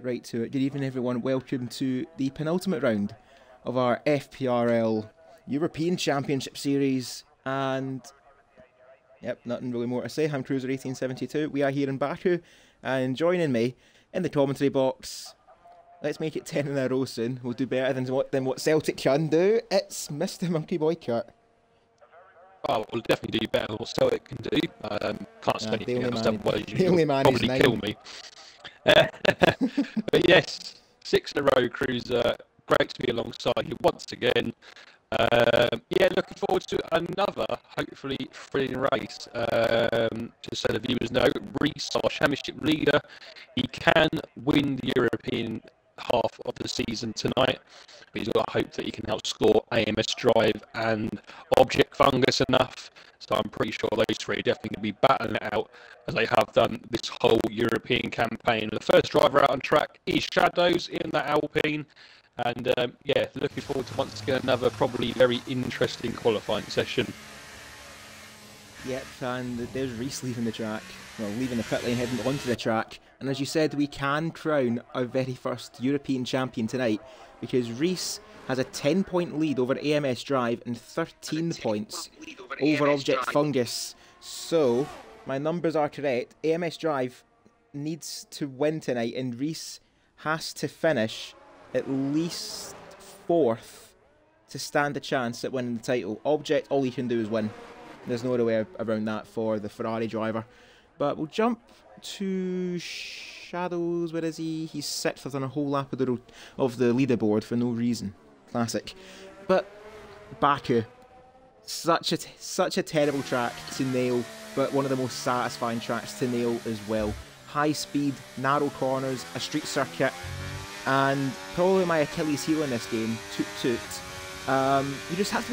right to it. Good evening, everyone. Welcome to the penultimate round of our FPRL European Championship Series. And, yep, nothing really more to say. I'm Cruiser 1872. We are here in Baku. And joining me in the commentary box, let's make it 10 in a row soon. We'll do better than what Celtic can do. It's Mr. Monkey Boy Kurt. Oh, we'll definitely do better than what Celtic can do. Can't say anything else, otherwise you'll probably kill me. But yes, 6 in a row, Cruiser. Great to be alongside you once again. Yeah, looking forward to another, hopefully, thrilling race. Just so the viewers know, Rees, our championship leader, he can win the European half of the season tonight. But he's got hope that he can outscore AMS Drive and Object Fungus enough. So I'm pretty sure those three are definitely going to be battling it out as they have done this whole European campaign. The first driver out on track is Shadows in that Alpine. And yeah, looking forward to once again another probably very interesting qualifying session. Yep, and there's Rees leaving the track. Well, leaving the pit lane, heading onto the track. And as you said, we can crown our very first European champion tonight, because Rees has a 10-point lead over AMS Drive and 13 points over Object Fungus. So, my numbers are correct. AMS Drive needs to win tonight, and Rees has to finish at least 4th to stand a chance at winning the title. Object, all he can do is win. There's no other way around that for the Ferrari driver. But we'll jump to Shadows. Where is he? He's 6th on a whole lap of the leaderboard for no reason. Classic. But Baku, such a terrible track to nail, but one of the most satisfying tracks to nail as well. High speed, narrow corners, a street circuit, and probably my Achilles heel in this game, toot toot. You just have to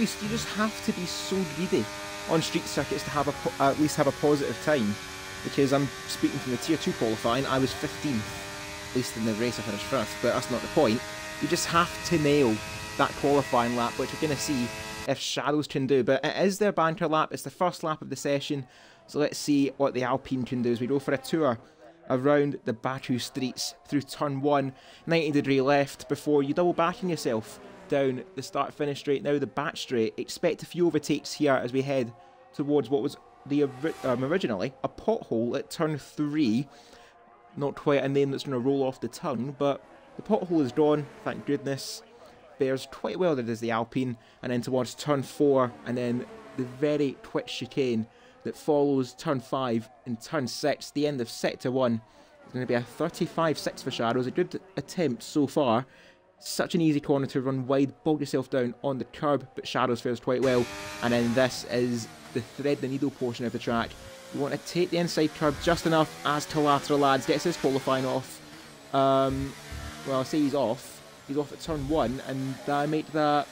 be so greedy on street circuits to have at least have a positive time. Because I'm speaking from the Tier 2 qualifying, I was 15th, at least in the race I finished 1st, but that's not the point. You just have to nail that qualifying lap, which we're going to see if Shadows can do. But it is their banter lap, it's the first lap of the session, so let's see what the Alpine can do as we go for a tour around the Baku streets through turn 1, 90-degree left, before you double back in yourself down the start-finish straight, now the back straight. Expect a few overtakes here as we head towards what was originally a pothole at turn 3. Not quite a name that's going to roll off the tongue, but the pothole is gone, thank goodness. Bears quite well that is the Alpine, and then towards turn 4, and then the very quick chicane that follows turn 5 and turn 6. The end of sector 1 is going to be a 35.6 for Shadows. A good attempt so far. Such an easy corner to run wide, bog yourself down on the curb, but Shadows fares quite well. And then this is the thread the needle portion of the track. You want to take the inside curb just enough as Collateral Lads gets his qualifying off. Well, I'll say he's off. He's off at turn 1, and I make that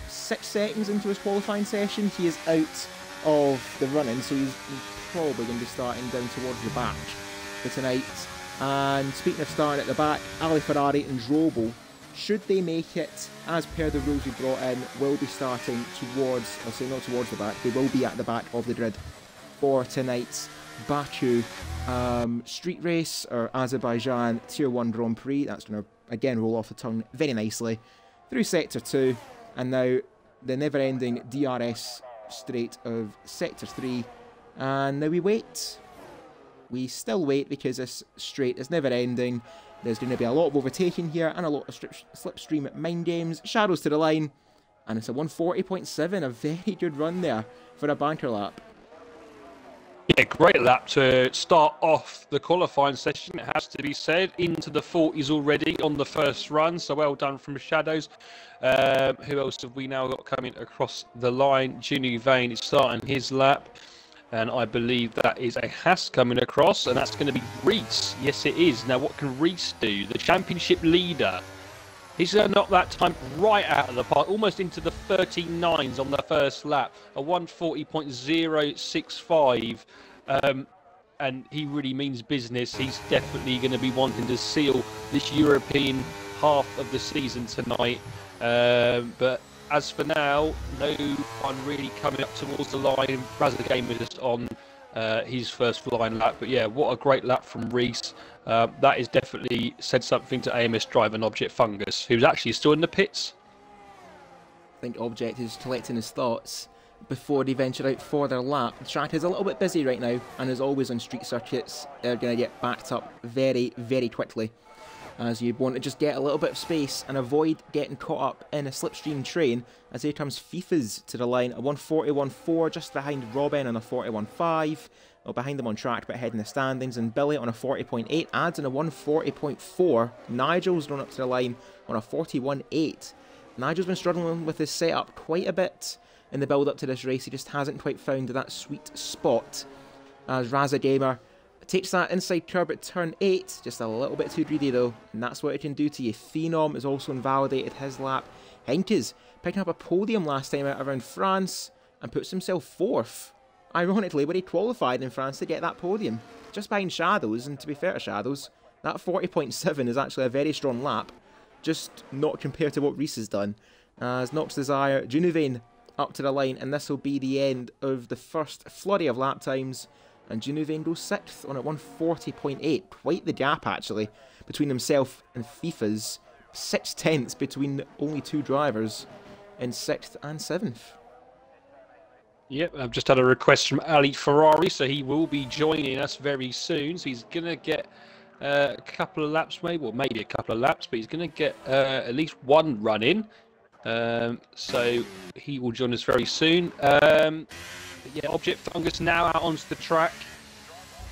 6 seconds into his qualifying session. He is out of the running, so he's probably going to be starting down towards the back for tonight. And speaking of starting at the back, Ali Ferrari and Drobo, should they make it, as per the rules we brought in, will be starting towards, I'll say not towards the back, they will be at the back of the grid for tonight's Baku street race, or Azerbaijan Tier 1 Grand Prix. That's going to, again, roll off the tongue very nicely through Sector 2, and now the never-ending DRS straight of Sector 3, and now we wait. We still wait because this straight is never-ending. There's going to be a lot of overtaking here and a lot of slipstream mind games. Shadows to the line, and it's a 140.7, a very good run there for a banker lap. Yeah, great lap to start off the qualifying session, it has to be said. Into the 40s already on the first run, so well done from Shadows. Who else have we now got coming across the line? Ginny Vane is starting his lap. And I believe that is a Haas coming across, and that's going to be Rees. Yes, it is. Now, what can Rees do? The championship leader. He's going to knock that time right out of the park, almost into the 39s on the first lap. A 140.065. And he really means business. He's definitely going to be wanting to seal this European half of the season tonight. But as for now, no one really coming up towards the line. As the game is just on his first flying lap. But yeah, what a great lap from Reese. That is definitely said something to AMS driver and Object Fungus, who's actually still in the pits. I think Object is collecting his thoughts before they venture out for their lap. The track is a little bit busy right now, and as always on street circuits, they're going to get backed up very, very quickly, as you want to just get a little bit of space and avoid getting caught up in a slipstream train. As here comes FIFA's to the line, a 141.4 just behind Robin on a 41.5. Well, behind them on track but ahead in the standings, and Billy on a 40.8 adds in a 140.4. Nigel's run up to the line on a 41.8. Nigel's been struggling with his setup quite a bit in the build up to this race. He just hasn't quite found that sweet spot, as Raza Gamer takes that inside curb at turn 8, just a little bit too greedy though, and that's what it can do to you. Phenom has also invalidated his lap. Henkes picking up a podium last time out around France and puts himself 4th, ironically, where he qualified in France to get that podium, just behind Shadows. And to be fair to Shadows, that 40.7 is actually a very strong lap, just not compared to what Reese has done. As Nox Desire, Junuvane up to the line, and this will be the end of the first flurry of lap times, and Junuvane goes 6th on at 140.8. Quite the gap actually between himself and FIFA's. 6/10 between only 2 drivers in 6th and 7th. Yep, I've just had a request from Ali Ferrari, so he will be joining us very soon. So he's going to get a couple of laps, maybe a couple of laps, but he's going to get at least one run in. So he will join us very soon. Yeah, Object Fungus now out onto the track.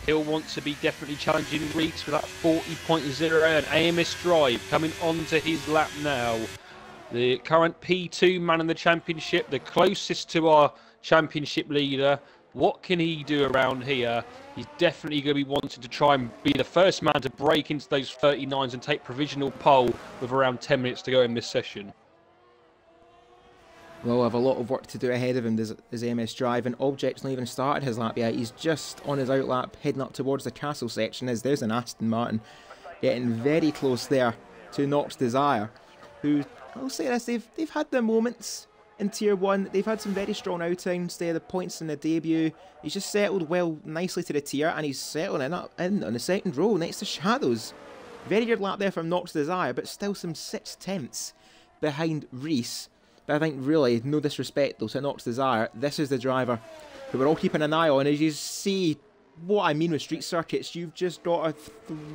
He'll want to be definitely challenging Reeks with that 40.0, and AMS Drive coming onto his lap now. The current P2 man in the championship, the closest to our championship leader. What can he do around here? He's definitely going to be wanting to try and be the first man to break into those 39s and take provisional pole with around 10 minutes to go in this session. Well, I have a lot of work to do ahead of him, his AMS Drive, and Object's not even started his lap yet. He's just on his outlap, heading up towards the castle section, as there's an Aston Martin getting very close there to Nox Desire, who, I'll say this, they've had their moments in Tier 1. They've had some very strong outings. They had the points in the debut. He's just settled well nicely to the tier, and he's settling in on the second row next to Shadows. Very good lap there from Nox Desire, but still some 6/10 behind Reese. But I think really, no disrespect though to Nox Desire, this is the driver who we're all keeping an eye on. As you see what I mean with street circuits, you've just got to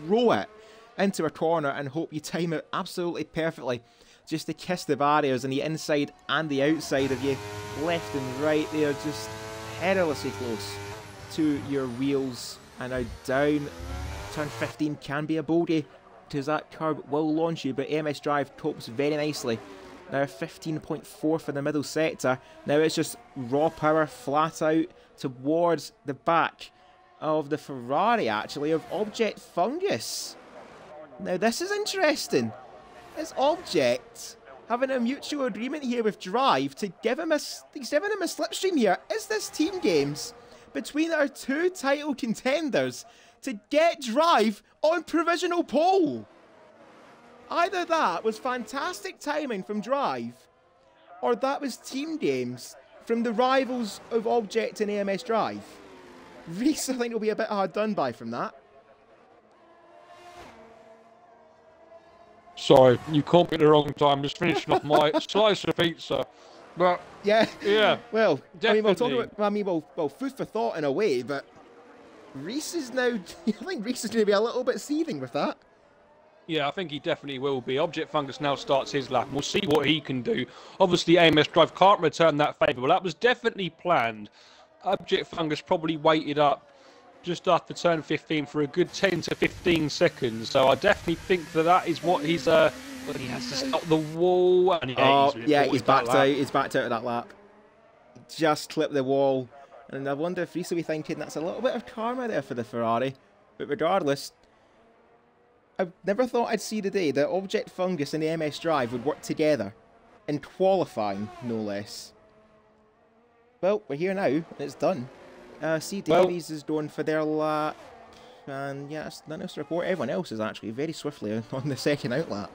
throw it into a corner and hope you time it absolutely perfectly, just to kiss the barriers on the inside and the outside of you, left and right. They are just perilously close to your wheels. And now down, turn 15 can be a bogey, because that curb will launch you, but AMS Drive copes very nicely. Now 15.4 for the middle sector. Now it's just raw power flat out towards the back of the Ferrari, actually, of Object Fungus. Now this is interesting. It's Object having a mutual agreement here with Drive to give him he's giving him a slipstream here. Is this team games between our 2 title contenders to get Drive on provisional pole? Either that was fantastic timing from Drive, or that was team games from the rivals of Object and AMS Drive. Reese, I think, will be a bit hard done by from that. Sorry, you caught me at the wrong time. Just finishing off my slice of pizza. But yeah, well, definitely. Well, food for thought in a way, but Reese is now, I think Reese is going to be a little bit seething with that. Yeah, I think he definitely will be. Object Fungus now starts his lap. We'll see what he can do. Obviously, AMS Drive can't return that favour, but that was definitely planned. Object Fungus probably waited up just after turn 15 for a good 10 to 15 seconds. So I definitely think that is what he's... but he has to stop the wall. And he's backed out. He's backed out of that lap. Just clipped the wall. And I wonder if Reese will be thinking that's a little bit of karma there for the Ferrari. But regardless, I never thought I'd see the day that Object Fungus and the AMS Drive would work together in qualifying, no less. Well, we're here now, and it's done. C. Davies is going for their lap, and yeah, that's nothing else to report. Everyone else is actually very swiftly on the second outlap.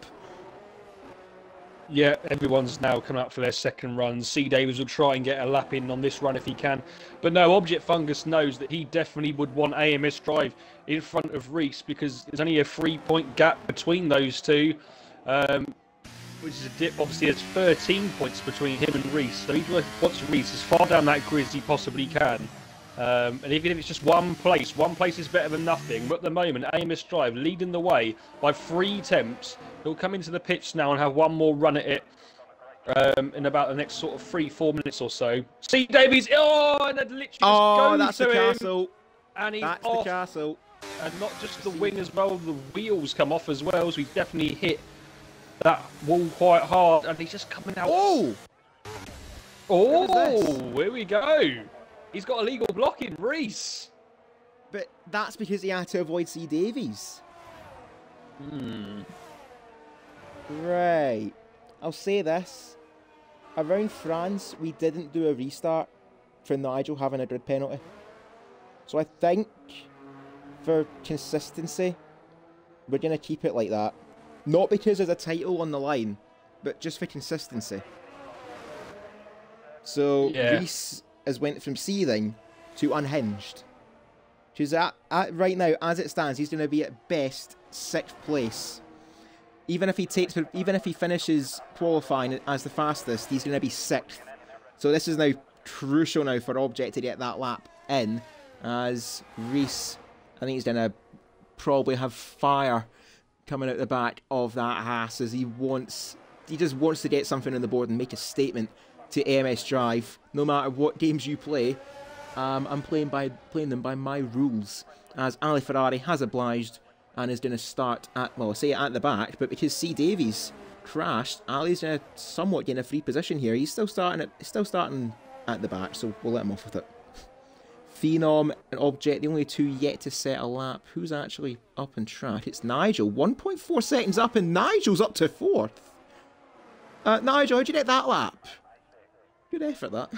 Yeah, everyone's now come out for their second run. C. Davies will try and get a lap in on this run if he can. But no, Object Fungus knows that he definitely would want AMS Drive in front of Reese because there's only a 3-point gap between those two. Which is a dip. Obviously, there's 13 points between him and Reese. So he wants Reese as far down that grid as he possibly can. And even if it's just one place is better than nothing. But at the moment, AMS Drive leading the way by 3 attempts. He'll come into the pitch now and have one more run at it in about the next sort of 3-4 minutes or so. C. Davies, and it literally just goes that's to the him. castle. And he's That's off. the castle. And not just the wing as well, the wheels come off as well. So he's definitely hit that wall quite hard. And he's just coming out. Oh! Here we go. He's got a legal block in Reese. But that's because he had to avoid C. Davies. Right. I'll say this. Around France, we didn't do a restart for Nigel having a grid penalty. So I think, for consistency, we're going to keep it like that. Not because there's a title on the line, but just for consistency. So, Reese has went from seething to unhinged. Because right now, as it stands, he's going to be at best 6th place. Even if he finishes qualifying as the fastest, he's going to be 6th. So this is now crucial now for Object to get that lap in, as Reese, I think he's going to probably have fire coming out the back of that Haas, as he just wants to get something on the board and make a statement to AMS Drive. No matter what games you play, I'm playing them by my rules, as Ali Ferrari has obliged and is going to start at, well, I say at the back, but because C. Davies crashed, Ali's going to somewhat get in a free position here. He's still starting at the back, so we'll let him off with it. Phenom and Object, the only two yet to set a lap. Who's actually up on track? It's Nigel. 1.4 seconds up, and Nigel's up to 4th. Nigel, how'd you get that lap? Good effort, that.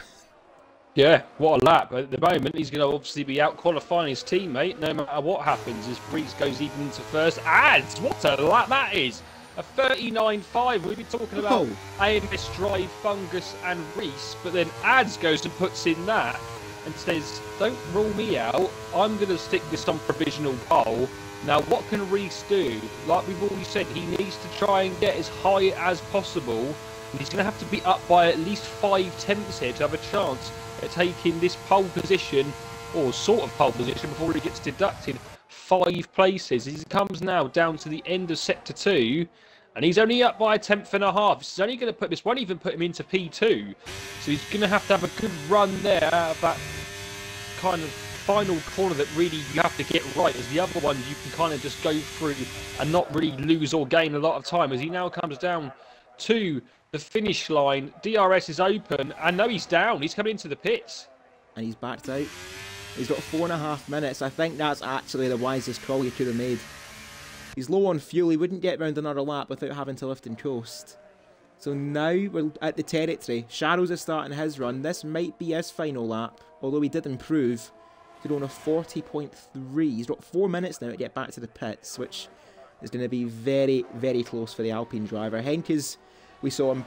Yeah, what a lap. At the moment, he's going to obviously be out qualifying his teammate, no matter what happens. As Reese goes even into first. Ads! What a lap that is! A 39.5. We've been talking about AMS Drive, Fungus and Reese, but then Ads goes and puts in that and says, don't rule me out. I'm going to stick this on provisional pole. Now, what can Reese do? Like we've already said, he needs to try and get as high as possible. And he's going to have to be up by at least 5 tenths here to have a chance at taking this pole position, or sort of pole position, before he gets deducted 5 places. He comes now down to the end of Sector 2, and he's only up by 1/10.5. This is only going to put this, won't even put him into P2. So he's going to have a good run there out of that kind of final corner that really you have to get right, as the other ones you can kind of just go through and not really lose or gain a lot of time. As he now comes down to the finish line, DRS is open, and no, he's down. He's coming into the pits. And he's backed out. He's got 4.5 minutes. I think that's actually the wisest call you could have made. He's low on fuel. He wouldn't get round another lap without having to lift and coast. So now we're at the territory. Shadows is starting his run. This might be his final lap, although he did improve to on a 40.3. He's got 4 minutes now to get back to the pits, which is going to be very, very close for the Alpine driver. Henkes, we saw him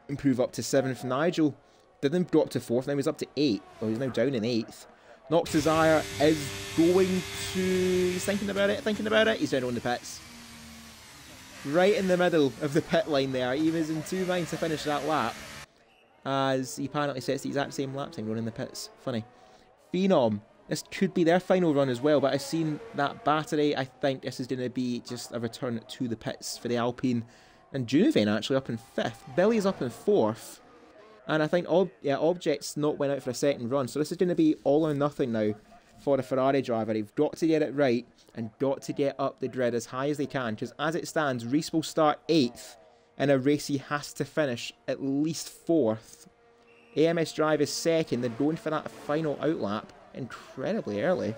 improve up to 7th. Nigel didn't drop to 4th, now he's up to 8th. Well, he's now down in 8th. Nox Desire is going to... He's thinking about it. He's down on the pits. Right in the middle of the pit line there. He was in 2 minds to finish that lap, as he apparently sets the exact same lap time going in the pits. Funny. Phenom. This could be their final run as well, but I've seen that battery. I think this is going to be just a return to the pits for the Alpine. And Junovan actually up in 5th. Billy's up in 4th. And I think Object's not went out for a second run. So this is going to be all or nothing now for the Ferrari driver. They've got to get it right and got to get up the grid as high as they can. Because as it stands, Reese will start 8th in a race he has to finish at least 4th. AMS Drive is 2nd. They're going for that final outlap incredibly early.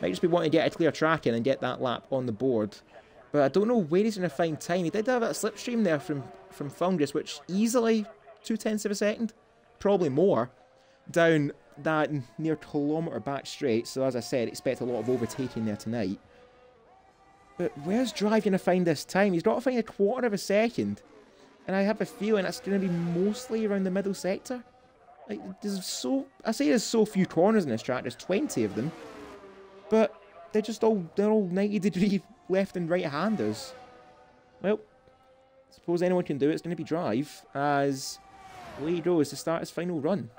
Might just be wanting to get a clear track in and get that lap on the board. But I don't know where he's going to find time. He did have a slipstream there from Fungus, which easily 0.2 of a second, probably more, down that near kilometre back straight. So as I said, expect a lot of overtaking there tonight. But where's Drive going to find this time? He's got to find a 1/4 of a second And I have a feeling it's going to be mostly around the middle sector. Like, I say there's so few corners in this track, there's 20 of them. But they're all 90-degree left and right-handers. Well, suppose anyone can do it. It's going to be Drive, as away he goes to start his final run.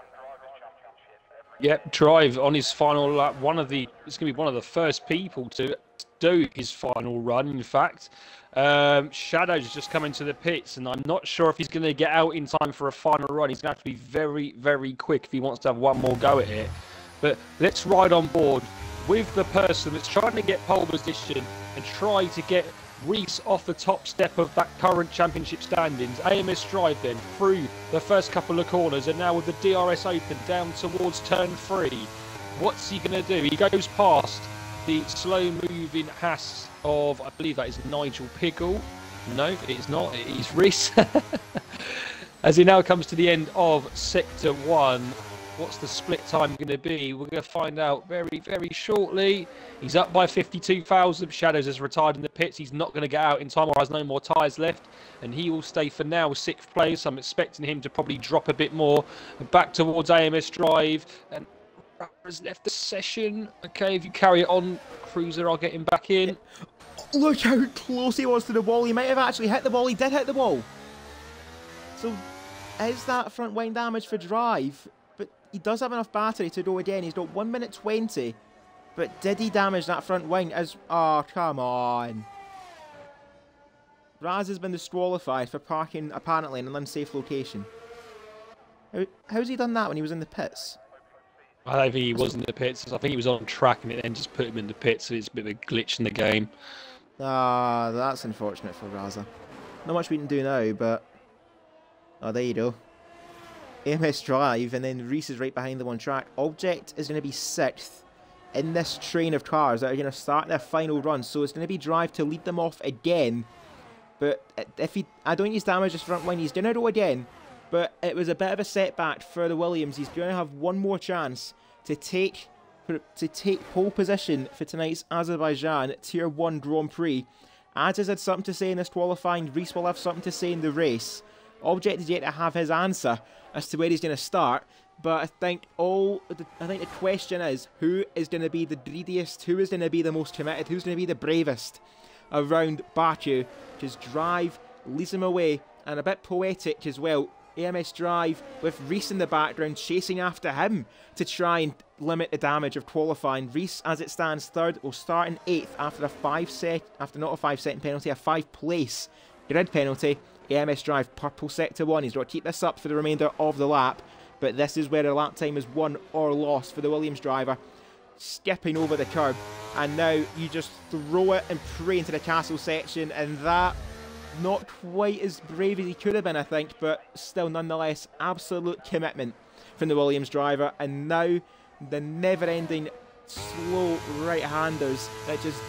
Yep, Drive on his final lap. It's going to be one of the first people to do his final run, in fact. Shadows has just come into the pits, and I'm not sure if he's going to get out in time for a final run. He's going to have to be very, very quick if he wants to have one more go at it. But let's ride on board with the person that's trying to get pole position and try to get Reese off the top step of that current championship standings. AMS Drive then through the first couple of corners, and now with the DRS open down towards turn 3. What's he going to do? He goes past the slow-moving Haas of, I believe that is Nigel Piggle. No, it is not. It is Reese. As he now comes to the end of Sector 1. What's the split time going to be? We're going to find out very, very shortly. He's up by 52,000. Shadows has retired in the pits. He's not going to get out in time or has no more tyres left. And he will stay for now 6th place. I'm expecting him to probably drop a bit more. Back towards AMS Drive. And has left the session. Okay, if you carry it on, Cruiser, I'll get him back in. Look how close he was to the wall. He might have actually hit the wall. He did hit the wall. So, is that front wing damage for Drive? But he does have enough battery to go again. He's got 1 minute 20. But did he damage that front wing? Oh, come on. Raz has been disqualified for parking, apparently, in an unsafe location. How's he done that when he was in the pits? I don't think he was in the pits. I think he was on track and it then just put him in the pits, so it's a bit of a glitch in the game. Ah, that's unfortunate for Raza. Not much we can do now, but... Oh, there you go. AMS Drive, and then Reese is right behind them on track. Object is going to be 6th in this train of cars that are going to start their final run. So it's going to be Drive to lead them off again. But I don't think he's damaged his front wing. He's going to go again. But it was a bit of a setback for the Williams. He's going to have one more chance to take pole position for tonight's Azerbaijan Tier 1 Grand Prix. Az has had something to say in this qualifying. Reese will have something to say in the race. Object is yet to have his answer as to where he's going to start. But I think the question is, who is going to be the greediest? Who is going to be the most committed? Who's going to be the bravest around Baku? Because Drive leads him away, and a bit poetic as well. AMS Drive with Reese in the background chasing after him to try and limit the damage of qualifying. Reese, as it stands, 3rd, will start in 8th after not a 5-second penalty, a 5-place grid penalty. AMS Drive, purple sector 1. He's got to keep this up for the remainder of the lap. But this is where the lap time is won or lost for the Williams driver. Skipping over the curb. And now you just throw it and pray into the castle section. And that, not quite as brave as he could have been, I think. But still, nonetheless, absolute commitment from the Williams driver. And now the never-ending slow right-handers that just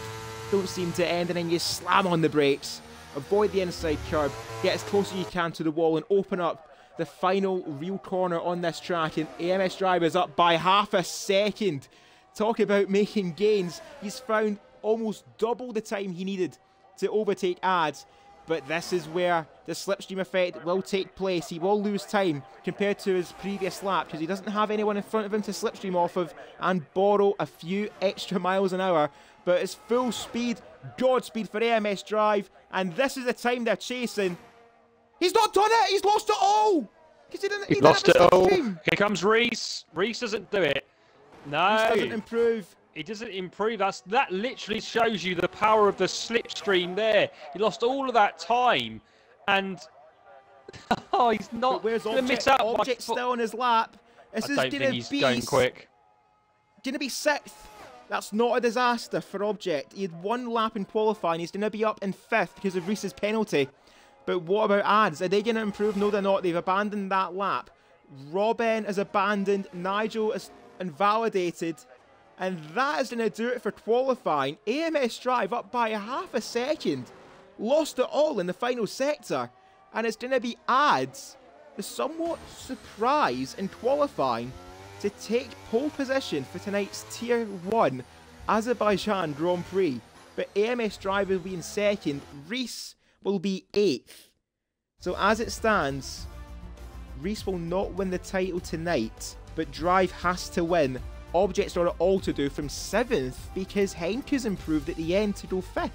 don't seem to end. And then you slam on the brakes. Avoid the inside curb, get as close as you can to the wall and open up the final real corner on this track. And AMS Drive is up by half a second. Talk about making gains. He's found almost double the time he needed to overtake Ads. But this is where the slipstream effect will take place. He will lose time compared to his previous lap because he doesn't have anyone in front of him to slipstream off of and borrow a few extra miles an hour. But it's full speed, Godspeed for AMS Drive. And this is the time they're chasing. He's not done it! He's lost it all! He's lost it all. Here comes Reese. Reese doesn't do it. No. Reese doesn't improve. He doesn't improve. That literally shows you the power of the slipstream there. He lost all of that time. And... oh, he's not... But where's Object? Object's still on his lap. This is going to be... he's going quick. Going to be 6th. That's not a disaster for Object. He had 1 lap in qualifying. He's going to be up in 5th because of Reese's penalty. But what about Ads? Are they going to improve? No, they're not. They've abandoned that lap. Robin is abandoned. Nigel is invalidated. And that is going to do it for qualifying. AMS Drive up by half a second. Lost it all in the final sector. And it's going to be Ads, the somewhat surprise in qualifying, to take pole position for tonight's Tier 1 Azerbaijan Grand Prix. But AMS Drive will be in 2nd. Reese will be 8th. So as it stands, Reese will not win the title tonight, but Drive has to win. Objects are all to do from 7th because Henke's improved at the end to go 5th.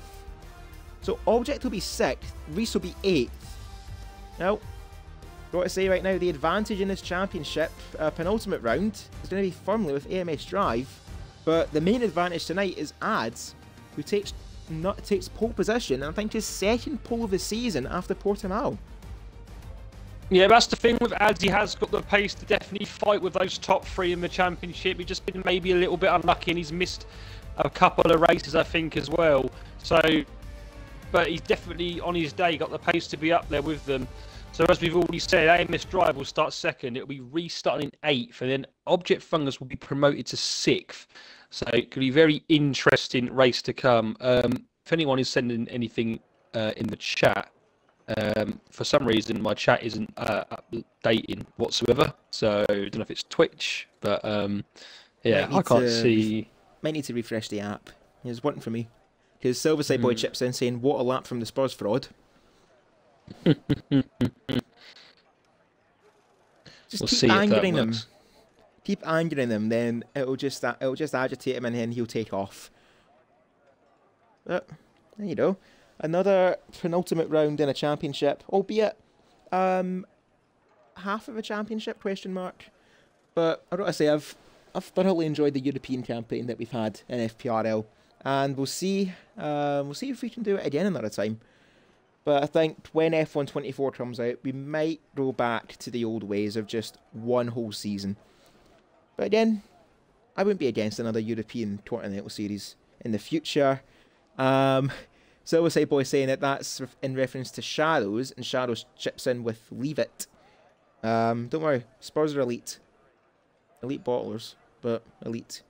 So Object will be 6th, Reese will be 8th. Now, got to say right now, the advantage in this championship penultimate round is going to be firmly with AMS Drive, but the main advantage tonight is Ads, who takes pole position, and I think his 2nd pole of the season after Portimao. Yeah, that's the thing with Ads. He has got the pace to definitely fight with those top 3 in the championship. He's just been maybe a little bit unlucky, and he's missed a couple of races, I think, as well. So, but he's definitely on his day got the pace to be up there with them. So as we've already said, AMS Drive will start 2nd. It'll be restarting in 8th, and then Object Fungus will be promoted to 6th. So it could be a very interesting race to come. If anyone is sending anything in the chat, for some reason my chat isn't updating whatsoever. So I don't know if it's Twitch, but yeah, I can't see. Might need to refresh the app. There's one for me. Because Silverside Boy chips in saying, "What a lap from the Spurs fraud." Just keep angering them. Keep angering them, then it'll just agitate him, and then he'll take off. But there you go. Another penultimate round in a championship, albeit half of a championship ? But I gotta say, I've thoroughly enjoyed the European campaign that we've had in FPRL, and we'll see if we can do it again another time. But I think when F1 24 comes out, we might go back to the old ways of just one whole season. But again, I wouldn't be against another European Continental Series in the future. Silverside Boy saying that that's in reference to Shadows, and Shadows chips in with Leave It. Don't worry, Spurs are elite. Elite bottlers, but elite.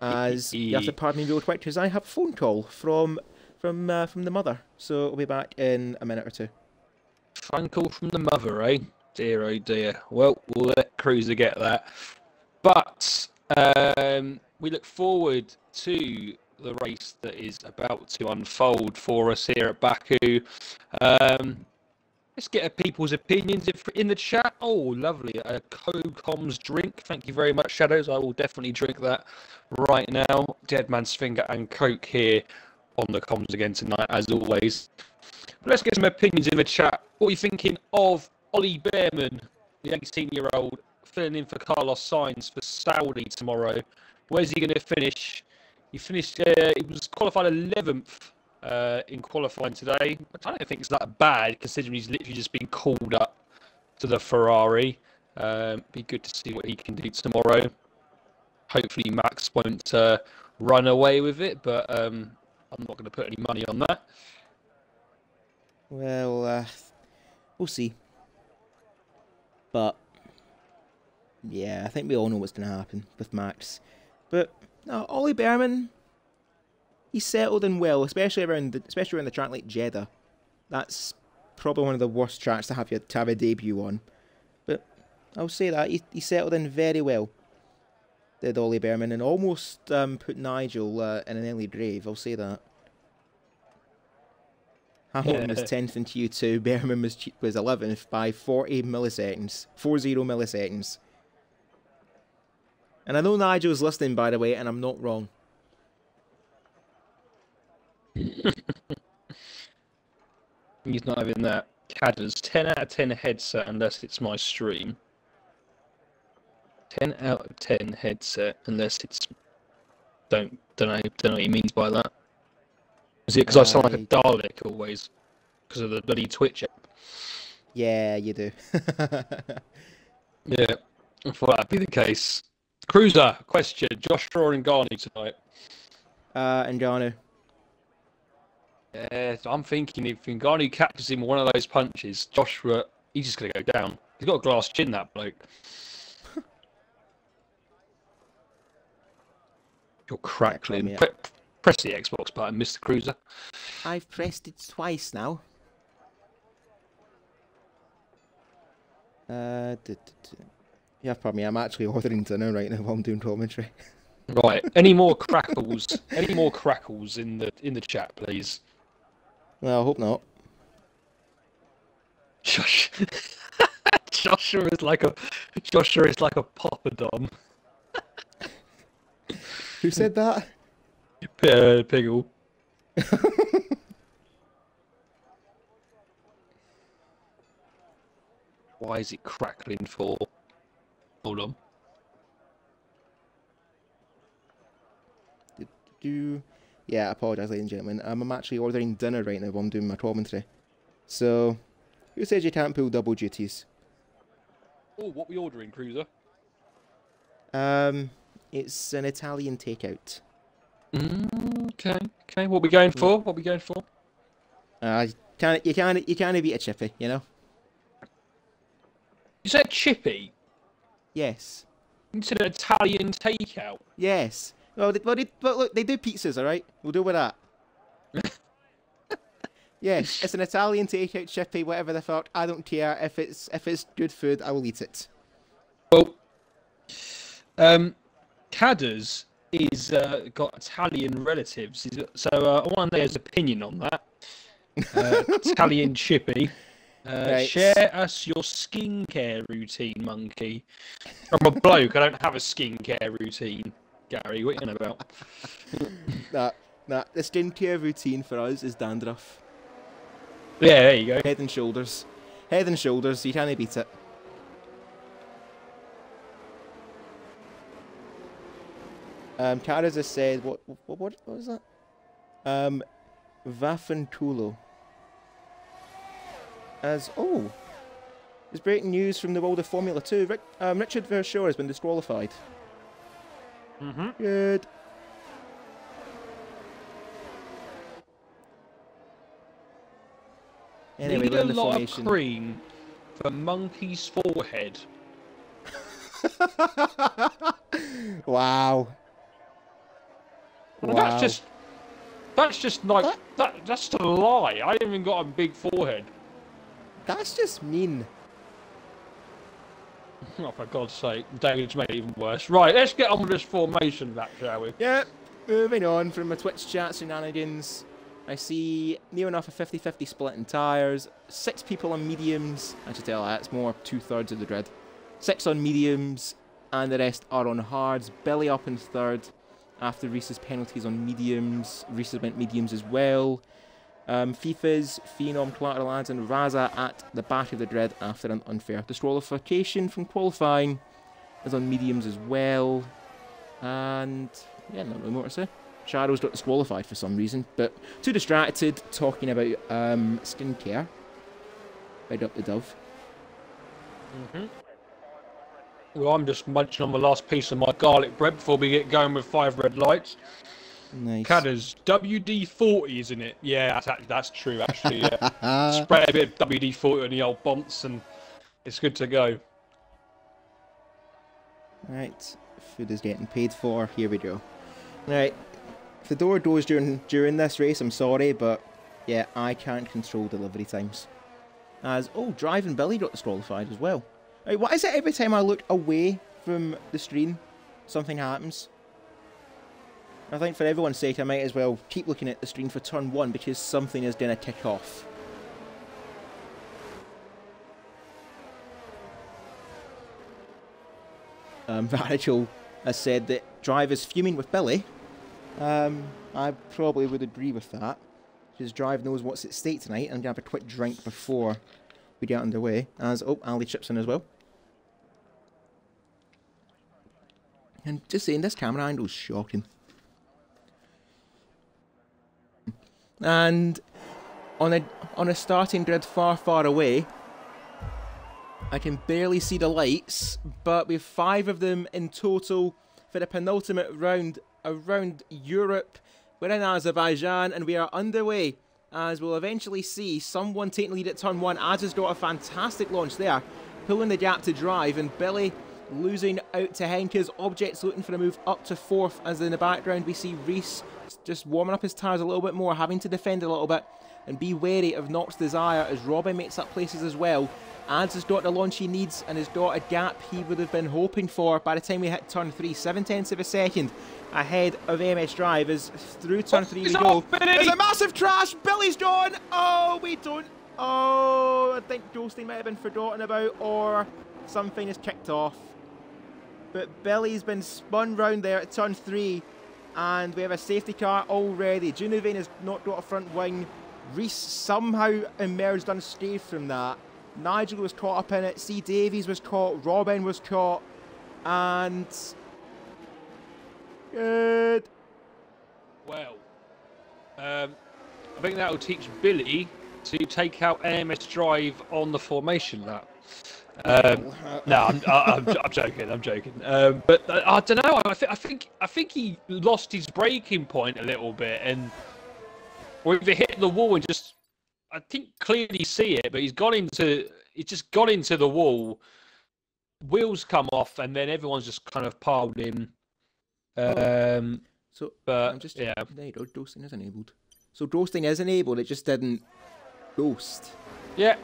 As you have to pardon me real quick, because I have a phone call from the mother, so I'll be back in a minute or two. Phone call from the mother, eh? Dear, oh dear. Well, we'll let Cruiser get that. But we look forward to the race that is about to unfold for us here at Baku. Let's get people's opinions in the chat. Oh, lovely. A Co-Coms drink. Thank you very much, Shadows. I will definitely drink that right now. Dead Man's Finger and Coke here on the comms again tonight, as always. But let's get some opinions in the chat. What are you thinking of Ollie Behrman, the 18-year-old, filling in for Carlos Sainz for Saudi tomorrow? Where's he going to finish? He finished. He was qualified 11th in qualifying today. I don't think it's that bad, considering he's literally just been called up to the Ferrari. Be good to see what he can do tomorrow. Hopefully Max won't run away with it, but I'm not going to put any money on that. Well, we'll see. But yeah, I think we all know what's going to happen with Max. But no, Ollie Behrman, he's settled in well, especially around the track like Jeddah. That's probably one of the worst tracks to have a debut on. But I'll say that he settled in very well, did Ollie Behrman, and almost put Nigel in an early grave. I'll say that. Hamilton was 10th in Q2. Behrman was 11th by 40 milliseconds. 40 milliseconds. And I know Nigel's listening, by the way, and I'm not wrong. He's not having that. Cadders, 10 out of 10 headset unless it's my stream. 10 out of 10 headset unless it's... Don't know what he means by that. Is it because I sound like a Dalek always? Because of the bloody Twitch app? Yeah, you do. Yeah, I thought that'd be the case. Cruiser, question. Joshua and Ngannou tonight? Ngannou. Yeah, I'm thinking if Ngannou catches him with one of those punches, Joshua, he's just going to go down. He's got a glass chin, that bloke. You're crackling. Yeah, Press the Xbox button, Mr. Cruiser. I've pressed it twice now. Yeah, pardon me, I'm actually ordering dinner right now while I'm doing commentary. Right. Any more crackles? Any more crackles in the chat, please? Well, I hope not. Josh, Joshua is like a poppadom. Who said that? Piggle. Why is it crackling for? Hold on. Yeah, I apologise, ladies and gentlemen. I'm actually ordering dinner right now while I'm doing my commentary. So, who says you can't pull double duties? Oh, what we ordering, Cruiser? It's an Italian takeout. Okay. What we going for? What we going for? You can't beat a chippy, you know. You said chippy. Yes. You said an Italian takeout. Yes. Well, look, they do pizzas, all right. We'll do with that. Yes, it's an Italian takeout chippy, whatever the fuck. I don't care if it's good food. I will eat it. Well, Cadder's is got Italian relatives, so I want to know his opinion on that. Italian chippy. Right. Share us your skincare routine, monkey. I'm a bloke. I don't have a skincare routine, Gary. What are you on about? Nah. The skincare routine for us is dandruff. Yeah, there you go. Head and shoulders. Head and shoulders. You can't beat it. Karas has said what was that? Vafantulo. There's breaking news from the world of Formula 2. Richard Verschoor has been disqualified. Good. Anyway, Need we're a in the lot formation. of cream for monkey's forehead. Wow. Well, that's just like that's just a lie. I ain't even got a big forehead. That's just mean. Oh, for God's sake, David's made it even worse. Right, let's get on with this formation back, shall we? Yep. Moving on from my Twitch chat shenanigans. I see near enough a 50-50 split in tyres. 6 people on mediums. I should tell that, it's more 2/3 of the grid. 6 on mediums, and the rest are on hards. Billy up in 3rd after Reese's penalties on mediums. Reese's went mediums as well. FIFA's Phenom, Collateral Lads, and Raza at the back of the grid after an unfair disqualification from qualifying. Is on mediums as well. And yeah, not really more to say. Shadows got disqualified for some reason, but too distracted talking about skincare. Right up the dove. Well, I'm just munching on the last piece of my garlic bread before we get going with 5 red lights. Nice. Cadder's WD-40, isn't it? Yeah, that's true, actually, yeah. Spray a bit of WD-40 on the old bonts and it's good to go. Right, food is getting paid for. Here we go. Right, if the door goes during this race, I'm sorry, but yeah, I can't control delivery times. Driving Billy got disqualified as well. Right, why is it every time I look away from the screen, something happens? I think for everyone's sake, I might as well keep looking at the screen for turn 1 because something is going to kick off. Varichel has said that Drive is fuming with Billy. I probably would agree with that, because Drive knows what's at stake tonight, and I'm going to have a quick drink before we get underway. Ali chips in as well. And just saying, this camera angle is shocking. And on a starting grid far away, I can barely see the lights, but with 5 of them in total for the penultimate round around Europe. We're in Azerbaijan and we are underway, as we'll eventually see someone taking the lead at turn 1. Az has got a fantastic launch there, pulling the gap to Drive, and Billy losing out to Henke's. Objects looking for a move up to 4th, as in the background we see Reese just warming up his tyres a little bit more, having to defend a little bit and be wary of Nox Desire as Robin makes up places as well. Az has got the launch he needs and has got a gap he would have been hoping for by the time we hit turn 3. 7/10 of a second ahead of MS Drive as through turn 3 we go. There's a massive crash. Billy's gone. Oh, we don't. Oh, I think Joesting might have been forgotten about, or something has kicked off. But Billy's been spun round there at turn 3, and we have a safety car already. Junivane has knocked out a front wing. Reese somehow emerged unscathed from that. Nigel was caught up in it. C. Davies was caught. Robin was caught. And... good. Well, I think that will teach Billy to take out AMS drive on the formation lap. No, I'm joking. I'm joking. But I don't know. I think he lost his braking point a little bit, and or if it hit the wall and just, I think clearly see it, but he's just got into the wall. Wheels come off, and then everyone's just kind of piled in. So, but I'm just, yeah, there you go. Ghosting is enabled. So ghosting is enabled. It just didn't ghost. Yeah,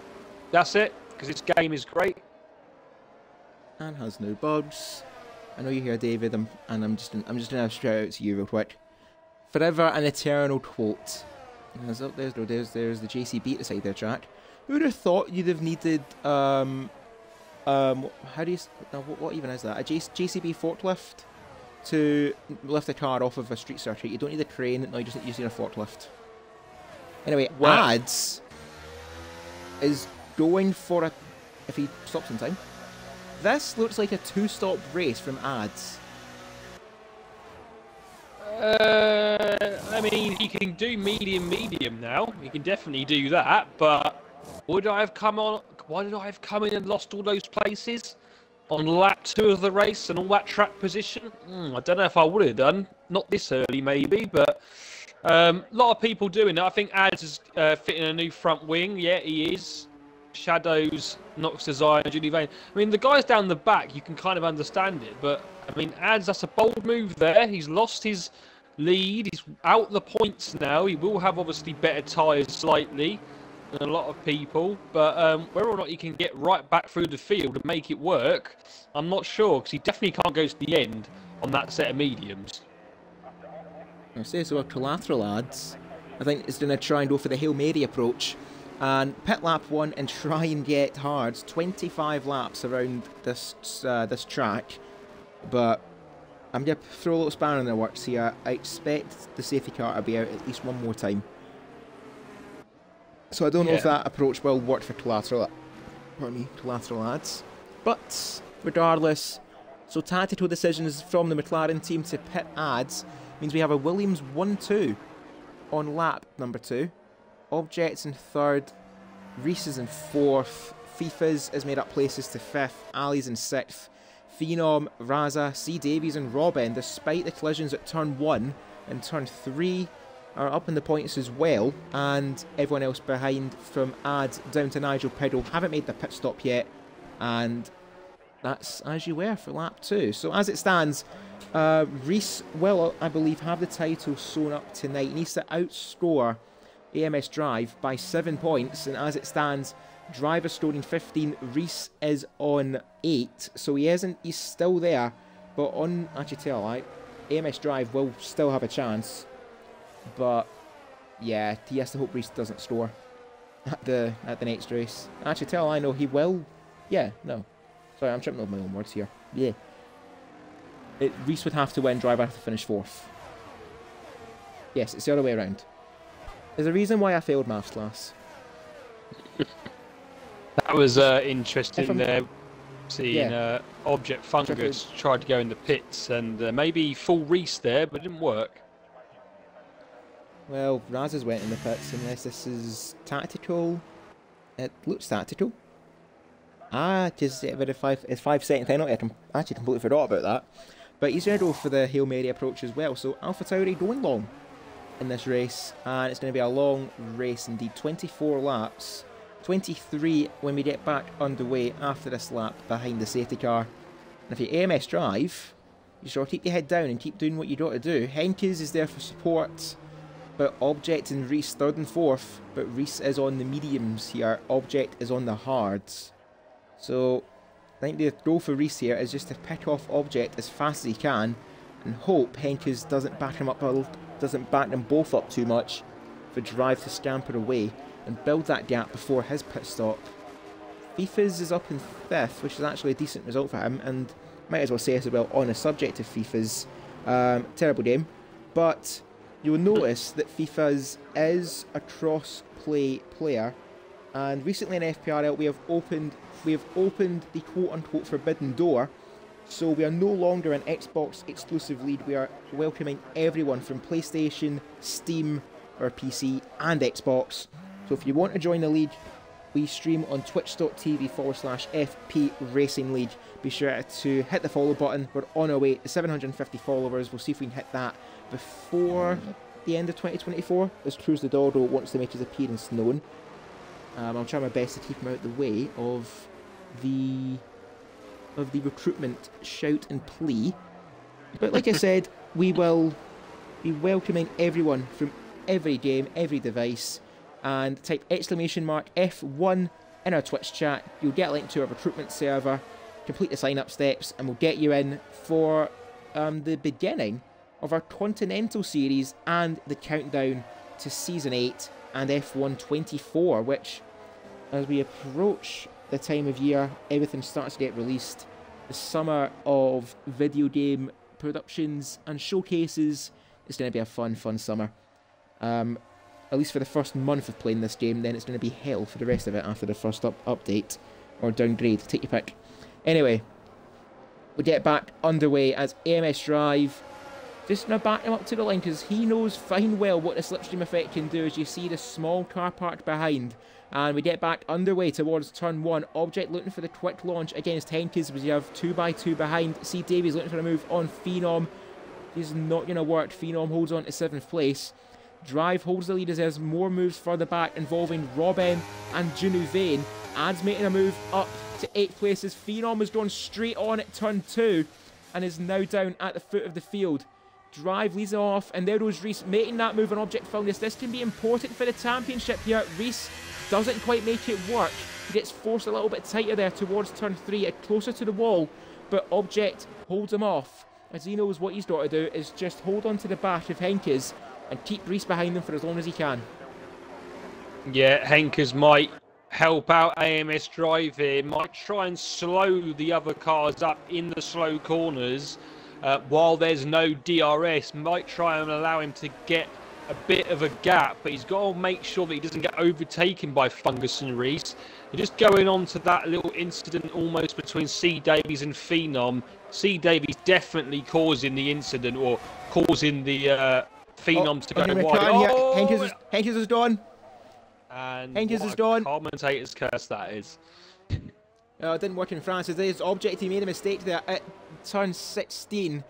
that's it. Because this game is great and has no bugs. I know you're here, David, and I'm just gonna shout out to you real quick. Forever an eternal quote. There's the JCB at the side of the track. Who would have thought you'd have needed how do you what even is that? A JCB forklift to lift a car off of a street circuit? You don't need a crane. No, you just need a forklift. Anyway, well, Ads is going for a, if he stops in time. This looks like a 2-stop race from Ads. I mean, he can do medium now. He can definitely do that. But why did I have come in and lost all those places on lap 2 of the race and all that track position? I don't know if I would have done. Not this early, maybe, but a lot of people doing that. I think Ads is fitting a new front wing. Yeah, he is. Shadows, Nox Design, Judy Vane. I mean, the guys down the back, you can kind of understand it, but I mean, Ads, that's a bold move there. He's lost his lead. He's out the points now. He will have obviously better tyres slightly than a lot of people, but whether or not he can get right back through the field and make it work, I'm not sure, because he definitely can't go to the end on that set of mediums. I say so. Collateral Ads, I think, is going to try and go for the Hail Mary approach and pit lap 1 and try and get hards 25 laps around this track. But I'm going to throw a little spanner in the works here. I expect the safety car to be out at least one more time. So I don't know if that approach will work for collateral Ads. But regardless, so tactical decisions from the McLaren team to pit Ads means we have a Williams 1-2 on lap number 2. Objects in 3rd, Reese is in 4th, Fifas has made up places to 5th, Ali's in 6th, Phenom, Raza, C. Davies and Robin, despite the collisions at turn 1 and turn 3, are up in the points as well, and everyone else behind from Ads down to Nigel Piddle haven't made the pit stop yet, and that's as you were for lap 2. So as it stands, Reese will, I believe, have the title sewn up tonight. He needs to outscore AMS Drive by 7 points, and as it stands, Driver scoring 15, Reese is on 8, so he's still there, but on, actually tell I, AMS Drive will still have a chance, but yeah, he has to hope Reese doesn't score at the next race. Actually tell I know he will, yeah, no, sorry, I'm tripping over my own words here, yeah. Reese would have to win, Driver have to finish 4th. Yes, it's the other way around. There's a reason why I failed maths class. That was interesting there, seeing Object Fungus tried to go in the pits, and maybe full Reese there, but it didn't work. Well, Raz's went in the pits, unless this is tactical. It looks tactical. Just it's 5 second penalty. I actually completely forgot about that. But he's going to go for the Hail Mary approach as well. So Alpha Tauri going long in this race, and it's going to be a long race indeed. 24 laps, 23 when we get back underway after this lap behind the safety car. And if you AMS Drive, you sure keep your head down and keep doing what you got to do. Henkes is there for support, but Object and Reese 3rd and 4th, but Reese is on the mediums here, Object is on the hards. So I think the goal for Reese here is just to pick off Object as fast as he can and hope Henkes doesn't back them both up too much for Drive to scamper away and build that gap before his pit stop FIFA's is up in 5th, which is actually a decent result for him, and might as well say as well on the subject of FIFA's. Terrible game, but you'll notice that FIFA's is a cross-play player, and recently in FPRL we have opened the quote-unquote forbidden door, so we are no longer an Xbox exclusive league. We are welcoming everyone from PlayStation, Steam, or PC, and Xbox. So if you want to join the league, we stream on twitch.tv/FP Racing League. Be sure to hit the follow button. We're on our way to 750 followers. We'll see if we can hit that before the end of 2024, as Cruz the Dodo wants to make his appearance known. I'll try my best to keep him out of the way of the recruitment shout and plea. But like I said, we will be welcoming everyone from every game, every device, and type !F1 in our Twitch chat. You'll get a link to our recruitment server, complete the sign-up steps, and we'll get you in for the beginning of our Continental Series and the countdown to Season 8 and F1 24, which, as we approach the time of year, everything starts to get released. The summer of video game productions and showcases is going to be a fun summer. At least for the first month of playing this game, then it's going to be hell for the rest of it after the first update, or downgrade, take your pick. Anyway, we get back underway as AMS Drive just going to back him up to the line, because he knows fine well what the slipstream effect can do, as you see the small car parked behind. And we get back underway towards turn 1. Object looking for the quick launch against Henkes, as we have 2x2 behind. C. Davies looking for a move on Phenom. This is not going to work. Phenom holds on to 7th place. Drive holds the lead as there's more moves further back involving Robin and Junuvain. Ad's making a move up to 8th place as Phenom has gone straight on at turn 2 and is now down at the foot of the field. Drive leads off, and there goes Reese making that move on Object Fungus. This can be important for the championship here. Reese doesn't quite make it work. He gets forced a little bit tighter there towards turn 3, closer to the wall, but Object holds him off, as he knows what he's got to do is just hold on to the back of Henkes and keep Reese behind them for as long as he can. Yeah, Henkes might help out AMS Drive here, might try and slow the other cars up in the slow corners while there's no DRS, might try and allow him to get a bit of a gap, but he's got to make sure that he doesn't get overtaken by Fungus and Reese. You're just going on to that little incident almost between C. Davies and Phenom. C. Davies definitely causing the incident, or causing the Phenom to go wide. Henkes is done. And Henkes is done. Commentator's curse that is. It didn't work in France. There's Object, he made a mistake there at turn 16.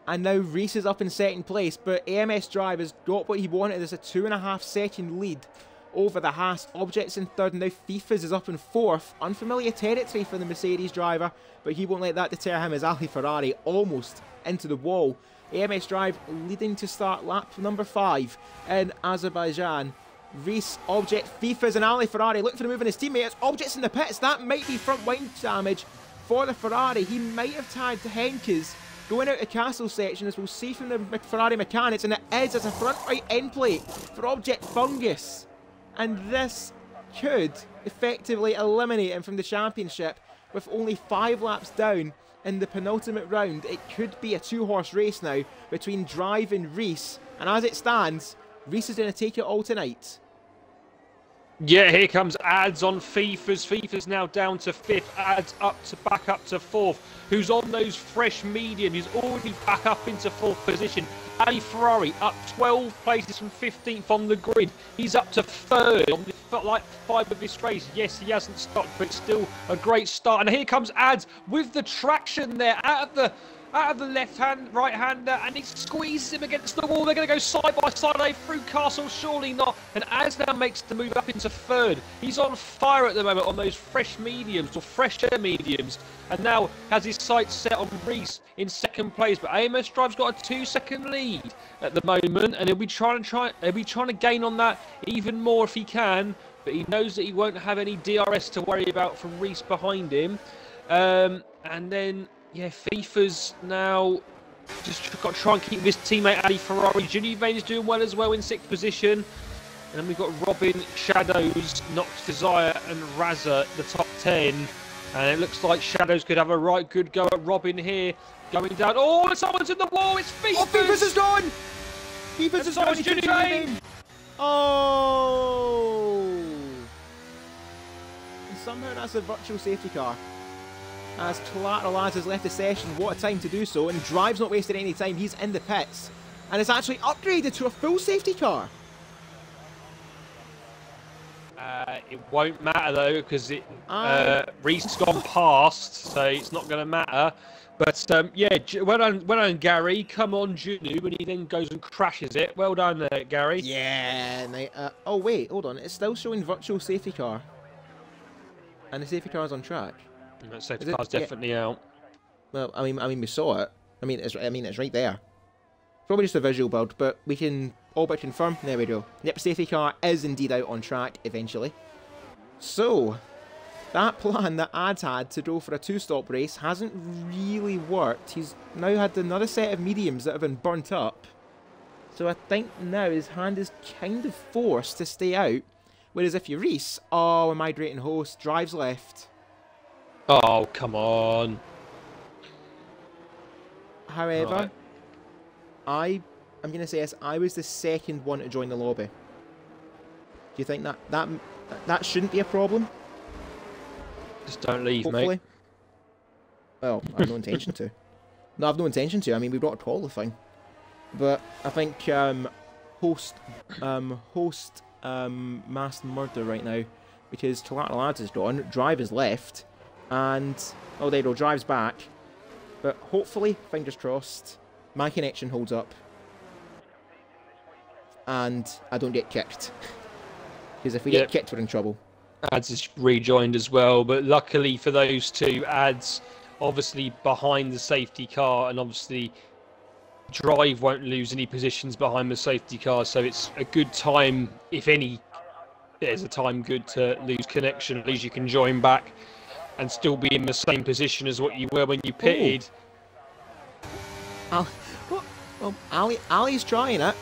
And now Reese is up in 2nd place, but AMS Drive has got what he wanted. There's a 2.5 second lead over the Haas. Object's in 3rd, and now FIFA's is up in 4th. Unfamiliar territory for the Mercedes driver, but he won't let that deter him as Ali Ferrari almost into the wall. AMS Drive leading to start lap number 5 in Azerbaijan. Reese, Object, FIFA's and Ali Ferrari looking for the move on his teammates. Object's in the pits. That might be front wing damage for the Ferrari. He might have tagged Henkes going out the castle section, as we'll see from the Ferrari mechanics, and it is as a front right end plate for Object Fungus. And this could effectively eliminate him from the championship with only 5 laps down in the penultimate round. It could be a 2-horse race now between Drive and Reese, and as it stands, Reese is going to take it all tonight. Yeah, here comes Ads on FIFA's. FIFA's now down to 5th. Ads back up to 4th. Who's on those fresh medium? He's already back up into 4th position. Ali Ferrari up 12 places from 15th on the grid. He's up to 3rd on the like 5 of this race. Yes, he hasn't stopped, but it's still a great start. And here comes Ads with the traction there out of the right-hander, and he squeezes him against the wall. They're going to go side by side through Castle, surely not. And As now makes the move up into 3rd. He's on fire at the moment on those fresh mediums, or fresh air mediums, and now has his sights set on Reese in 2nd place. But AMS Drive's got a 2-second lead at the moment, and he'll be trying to gain on that even more if he can. But he knows that he won't have any DRS to worry about from Reese behind him, and then. Yeah, FIFA's now just got to try and keep this teammate Ali Ferrari. Junuvain is doing well as well in 6th position. And then we've got Robin, Shadows, Nox Desire, and Razza, the top 10. And it looks like Shadows could have a right good go at Robin here. Going down. Oh, someone's in the wall. It's Fifas. Oh, Fifas is gone. Fifas is gone. He keeps moving. Oh. And somehow that's a virtual safety car. As Collateral Lads has left the session, what a time to do so. And Drive's not wasted any time. He's in the pits. And it's actually upgraded to a full safety car. It won't matter though, because Reese gone past, so it's not going to matter. But yeah, well done, Gary. Come on, Junu, and he then goes and crashes it. Well done, Gary. Yeah. Oh wait, hold on. It's still showing virtual safety car, and the safety car's on track. That safety car's definitely out. Well, I mean, we saw it. I mean, it's right there. Probably just a visual build, but we can all but confirm. There we go. Yep, safety car is indeed out on track eventually. So, that plan that Ads had to go for a two-stop race hasn't really worked. He's now had another set of mediums that have been burnt up. So I think now his hand is kind of forced to stay out. Whereas if you Reese, a migrating host, drives left. Oh, come on. However, I'm going to say this, I was the second one to join the lobby. Do you think that shouldn't be a problem? Just don't leave, hopefully. Mate. Well, I have no intention to. No, I have no intention to. I mean, we've got to qualifying. But I think host mass murder right now, because Collateral Lads is gone, Drive is left, and oh, there you go, Drive's back. But hopefully, fingers crossed, my connection holds up, and I don't get kicked. Because if we get kicked, we're in trouble. Ads is rejoined as well, but luckily for those two, Ads obviously behind the safety car, and obviously Drive won't lose any positions behind the safety car, so it's a good time, if any, there's a time good to lose connection. At least you can join back and still be in the same position as what you were when you pitted. Well, Ali's trying it.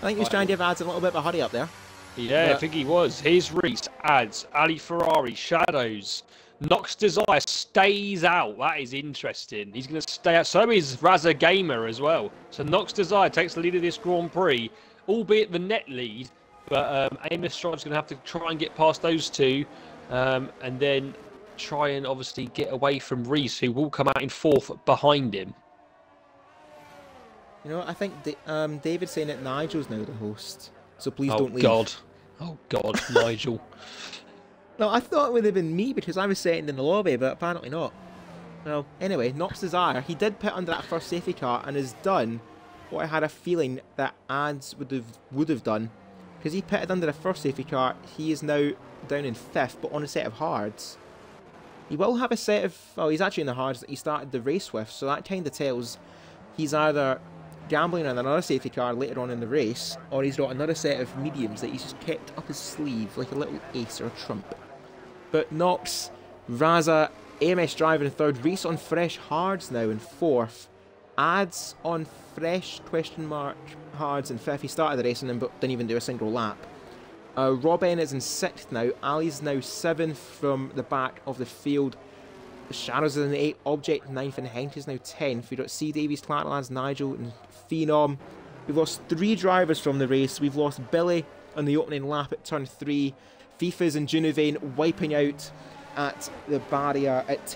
I think he's trying to give Ads a little bit of a hurry up there. Yeah, I think he was. Here's Reese, Ads, Ali Ferrari, Shadows. Nox Desire stays out. That is interesting. He's going to stay out. So is Razza Gamer as well. So Nox Desire takes the lead of this Grand Prix, albeit the net lead. But Amos Strive's going to have to try and get past those two. And then try and obviously get away from Reese, who will come out in fourth behind him. You know, I think David's saying that Nigel's now the host. So please don't leave. Oh God, Nigel. No, I thought it would have been me because I was sitting in the lobby, but apparently not. Well, anyway, Nox Desire, he did pit under that first safety car and has done what I had a feeling that Ads would have done. Because he pitted under the first safety car, he is now down in fifth, but on a set of hards. He will have a set of... well, he's actually in the hards that he started the race with, so that kind of tells he's either gambling on another safety car later on in the race, or he's got another set of mediums that he's just kept up his sleeve, like a little ace or a trump. But Nox, Razza, AMS Drive in third, Reese on fresh hards now in fourth, Ads on fresh hards in fifth. He started the race and then didn't even do a single lap. Robin is in sixth now, Ali's now seventh from the back of the field. Shadows is in the 8th, Object 9th, and Henk is now 10th. We've got C. Davies, Clarklands, Nigel, and Phenom. We've lost 3 drivers from the race. We've lost Billy on the opening lap at turn 3. Fifas and Junivane wiping out at the barrier at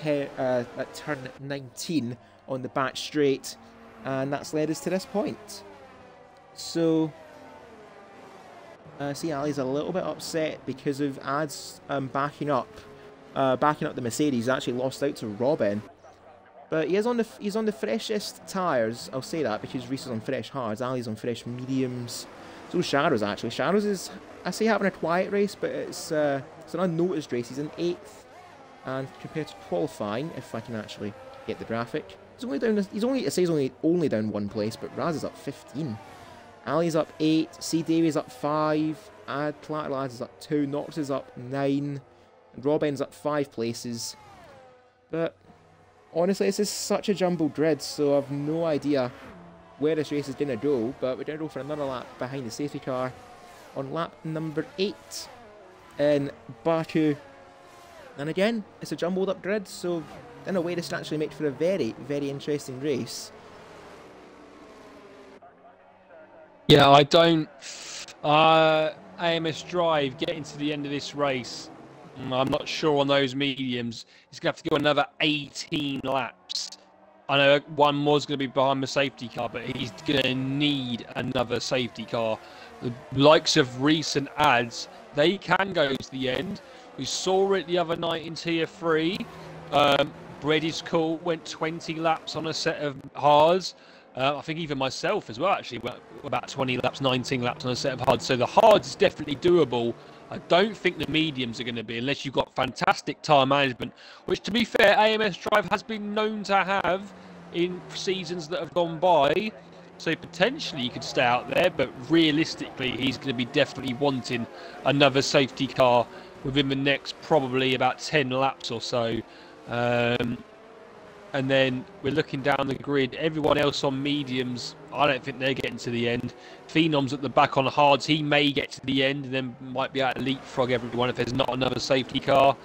turn 19 on the back straight. And that's led us to this point. So, see, Ali's a little bit upset because of Ads backing up the Mercedes. He's actually lost out to Robin, but he's on the freshest tyres. I'll say that because Reese is on fresh hards, Ali's on fresh mediums. So Shadows actually. Shadows is, I say, having a quiet race, but it's an unnoticed race. He's in 8th, and compared to qualifying, if I can actually get the graphic, he's only down. It says only down 1 place, but Raz is up 15. Ali's up 8. C. Davies up 5. Clark is up 2. Nox is up 9. And Robin's up 5 places. But honestly, this is such a jumbled grid, so I've no idea where this race is going to go. But we're going to go for another lap behind the safety car. on lap number 8 in Baku. And again, it's a jumbled up grid, so in a way this can actually make for a very, very interesting race. Yeah, I don't... AMS Drive getting to the end of this race, I'm not sure on those mediums. He's going to have to go another 18 laps. I know one was going to be behind the safety car, but he's going to need another safety car. The likes of recent ads, they can go to the end. We saw it the other night in Tier 3. Bread is Cool went 20 laps on a set of hards. I think even myself as well, actually, went about 20 laps, 19 laps on a set of hards. So the hards is definitely doable. I don't think the mediums are going to be, unless you've got fantastic tyre management, which, to be fair, AMS Drive has been known to have in seasons that have gone by. So potentially you could stay out there, but realistically, he's going to be definitely wanting another safety car within the next probably about 10 laps or so. And then we're looking down the grid. Everyone else on mediums, I don't think they're getting to the end. Phenom's at the back on hards. He may get to the end and then might be able to leapfrog everyone if there's not another safety car.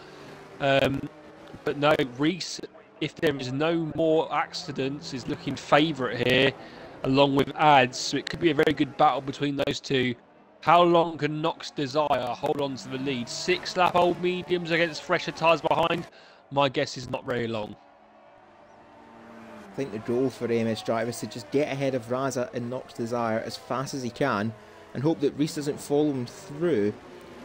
But no, Reese, if there is no more accidents, is looking favourite here, along with ads. So it could be a very good battle between those two. How long can Nox Desire hold on to the lead? 6-lap-old mediums against fresher tyres behind? My guess is not very long. I think the goal for AMS Drive is to just get ahead of Raza and Nox Desire as fast as he can and hope that Reese doesn't follow him through,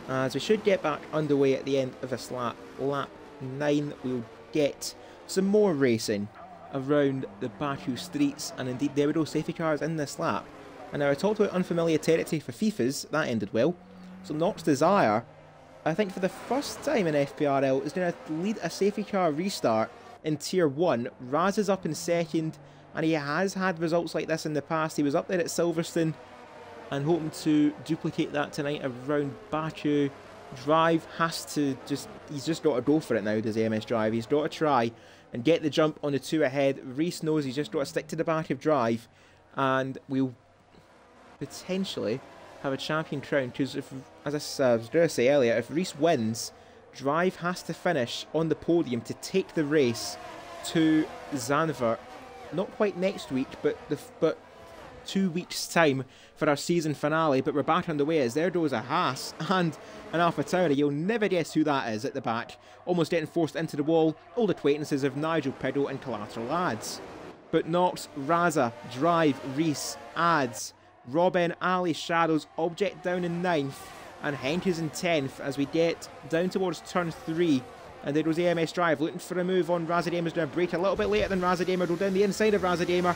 as we should get back underway at the end of this lap. Lap 9, we'll get some more racing around the Baku streets, and indeed there were no safety cars in this lap. And now I talked about unfamiliar territory for FIFAs, that ended well. So Nox Desire, I think for the first time in FPRL, is going to lead a safety car restart in Tier 1. Raz is up in second, and he has had results like this in the past. He was up there at Silverstone and hoping to duplicate that tonight around Baku. Drive has to he's just got to go for it now, does AMS Drive. He's got to try and get the jump on the 2 ahead. Reese knows he's just got to stick to the back of Drive, and we'll potentially have a champion crown, because if, as I was going to say earlier, if Reese wins, Drive has to finish on the podium to take the race to Zandvoort. Not quite next week, but 2 weeks' time for our season finale. But we're back underway as there goes a Haas and an AlphaTauri. You'll never guess who that is at the back. Almost getting forced into the wall. Old acquaintances of Nigel Piddle and Collateral Lads. But Nox, Raza, Drive, Reese, Ads, Robin, Ali, Shadows, Object down in 9th. And Henk is in 10th as we get down towards turn 3. And there goes AMS Drive looking for a move on Razadamer's going to brake a little bit later than Razadamer. Go down the inside of Razadamer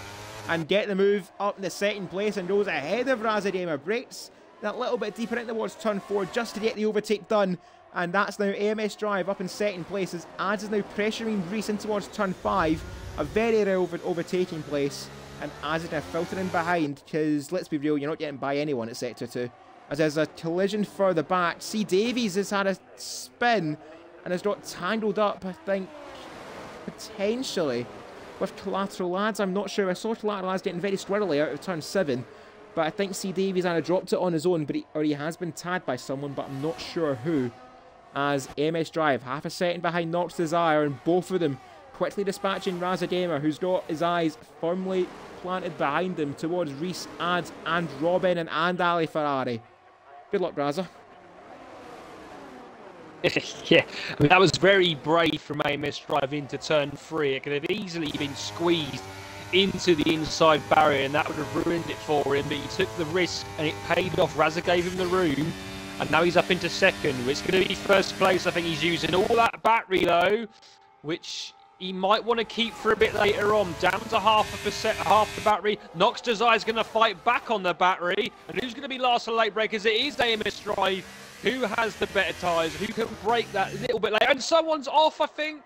and get the move up in the second place and goes ahead of Razadamer. Brakes that little bit deeper in towards turn 4 just to get the overtake done. And that's now AMS Drive up in second place as Ads is now pressuring Reese in towards turn 5. A very rare overtaking place. And Ads is now filtering behind because, let's be real, you're not getting by anyone at Sector 2. As there's a collision further back. C. Davies has had a spin and has got tangled up, I think, potentially with Collateral Lads. I'm not sure. I saw Collateral Lads getting very squirrely out of turn 7, but I think C. Davies had dropped it on his own, but he has been tagged by someone, but I'm not sure who. As AMS Drive, half a second behind Nox Desire, and both of them quickly dispatching Razadamer, who's got his eyes firmly planted behind him towards Reese, Ads, and Robin, and Ali Ferrari. Good luck, Raza. Yeah, I mean, that was very brave from AMS Drive into turn 3. It could have easily been squeezed into the inside barrier and that would have ruined it for him, but he took the risk and it paid off. Raza gave him the room and now he's up into second. It's going to be first place. I think he's using all that battery though, which he might want to keep for a bit later on. Down to half the battery. Nox Desire's going to fight back on the battery. And who's going to be last for late breakers? It is AMS Drive. Who has the better tyres? Who can break that a little bit later? And someone's off, I think.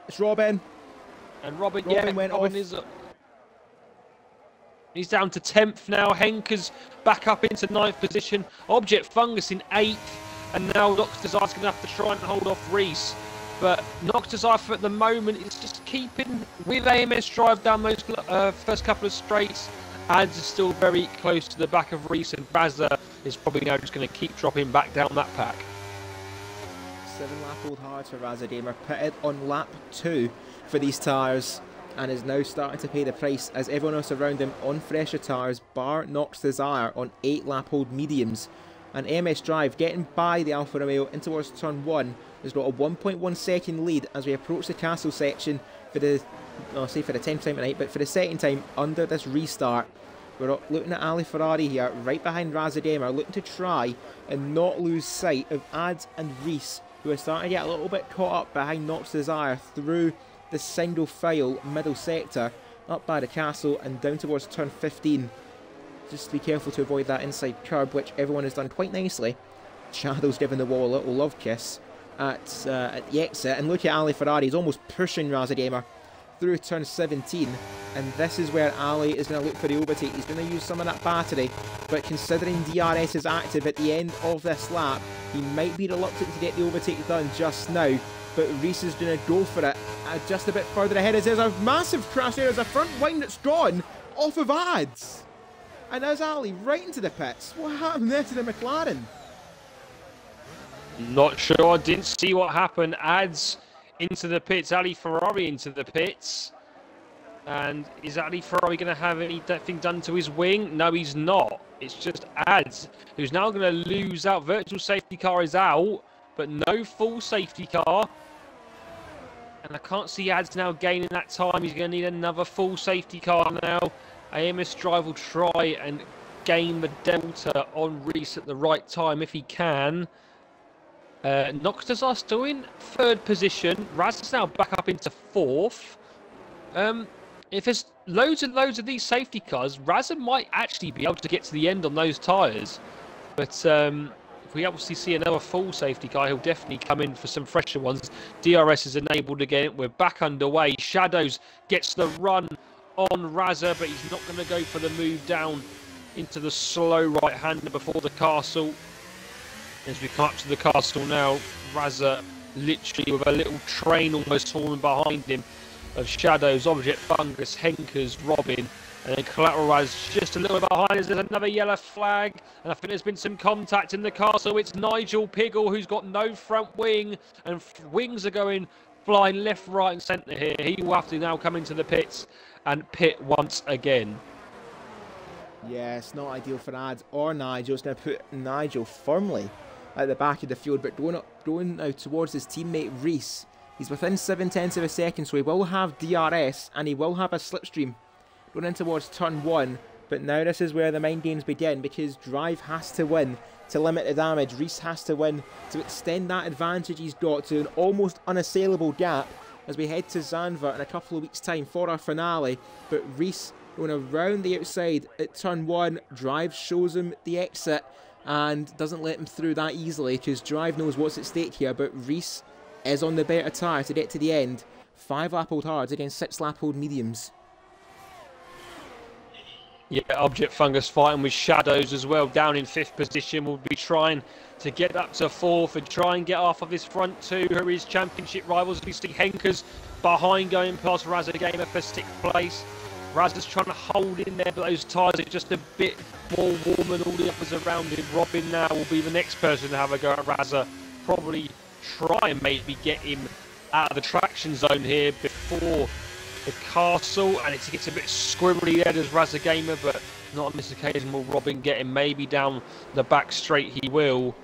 It's Robin. And Robin went Robin off. Is up. He's down to 10th now. Henker's back up into 9th position. Object Fungus in 8th. And now Nox Desire's going to have to try and hold off Reese. But Nox Desire at the moment is just keeping with AMS Drive down those first couple of straights. Ads is still very close to the back of Reese and Raza. is probably now just going to keep dropping back down that pack. 7-lap old hard for Razadamer, pitted on lap 2 for these tyres, and is now starting to pay the price as everyone else around him on fresher tyres, bar Nox Desire on 8-lap old mediums. And AMS Drive getting by the Alfa Romeo in towards turn 1 has got a 1.1 second lead as we approach the castle section for the, I'll say for the 10th time tonight, but for the second time under this restart. We're looking at Ali Ferrari here, right behind Razadamer, looking to try and not lose sight of Ads and Reese, who are starting to get a little bit caught up behind Nox Desire through the single file middle sector, up by the castle and down towards turn 15. Just be careful to avoid that inside curb, which everyone has done quite nicely. Shadow's giving the wall a little love kiss at the exit, and look at Ali Ferrari, he's almost pushing Razadamer through turn 17, and this is where Ali is going to look for the overtake. He's going to use some of that battery, but considering DRS is active at the end of this lap, he might be reluctant to get the overtake done just now, but Reese is going to go for it just a bit further ahead as there's a massive crash there. There's a front wing that's gone off of Ads, and there's Ali right into the pits. What happened there to the McLaren? Not sure, didn't see what happened. Ads into the pits, Ali Ferrari into the pits. And is Ali Ferrari going to have anything done to his wing? No, he's not. It's just Ads, who's now going to lose out. Virtual safety car is out, but no full safety car. And I can't see Ads now gaining that time. He's going to need another full safety car now. AMS Drive will try and gain the delta on Reese at the right time if he can. Noxters are still in 3rd position. Raz is now back up into 4th. If there's loads and loads of these safety cars, Raz might actually be able to get to the end on those tyres. But if we obviously see another full safety car, he'll definitely come in for some fresher ones. DRS is enabled again. We're back underway. Shadows gets the run on Razza, but he's not going to go for the move down into the slow right-hander before the castle. As we come up to the castle now, Razza literally with a little train almost falling behind him of Shadows, Object Fungus, Henkers, Robin, and then Collateral Raz just a little bit behind us. There's another yellow flag, and I think there's been some contact in the castle. It's Nigel Piggle who's got no front wing, and wings are going flying left, right and centre here. He will have to now come into the pits and pit once again. Yeah, it's not ideal for Ads or Nigel. It's going to put Nigel firmly at the back of the field, but going now towards his teammate Reese. He's within 0.7 of a second, so he will have DRS and he will have a slipstream going in towards turn 1. But now this is where the mind games begin, because Drive has to win to limit the damage. Reese has to win to extend that advantage he's got to an almost unassailable gap as we head to Zandvoort in a couple of weeks' time for our finale. But Reese going around the outside at turn 1. Drive shows him the exit and doesn't let him through that easily, because Drive knows what's at stake here, but Reese is on the better tyre to get to the end. 5-lap old hards against 6-lap old mediums. Yeah, Object Fungus fighting with Shadows as well, down in 5th position. Will be trying to get up to 4th and try and get off of his front 2, who are his championship rivals. We see Henkers behind going past Razza Gamer for 6th place. Razza's trying to hold in there, but those tyres are just a bit more warm than all the others around him. Robin now will be the next person to have a go at Razza. Probably try and maybe get him out of the traction zone here before the castle. And it gets a bit squirrely there, does Razza Gamer, but not on this occasion. Will Robin get him? Maybe down the back straight he will.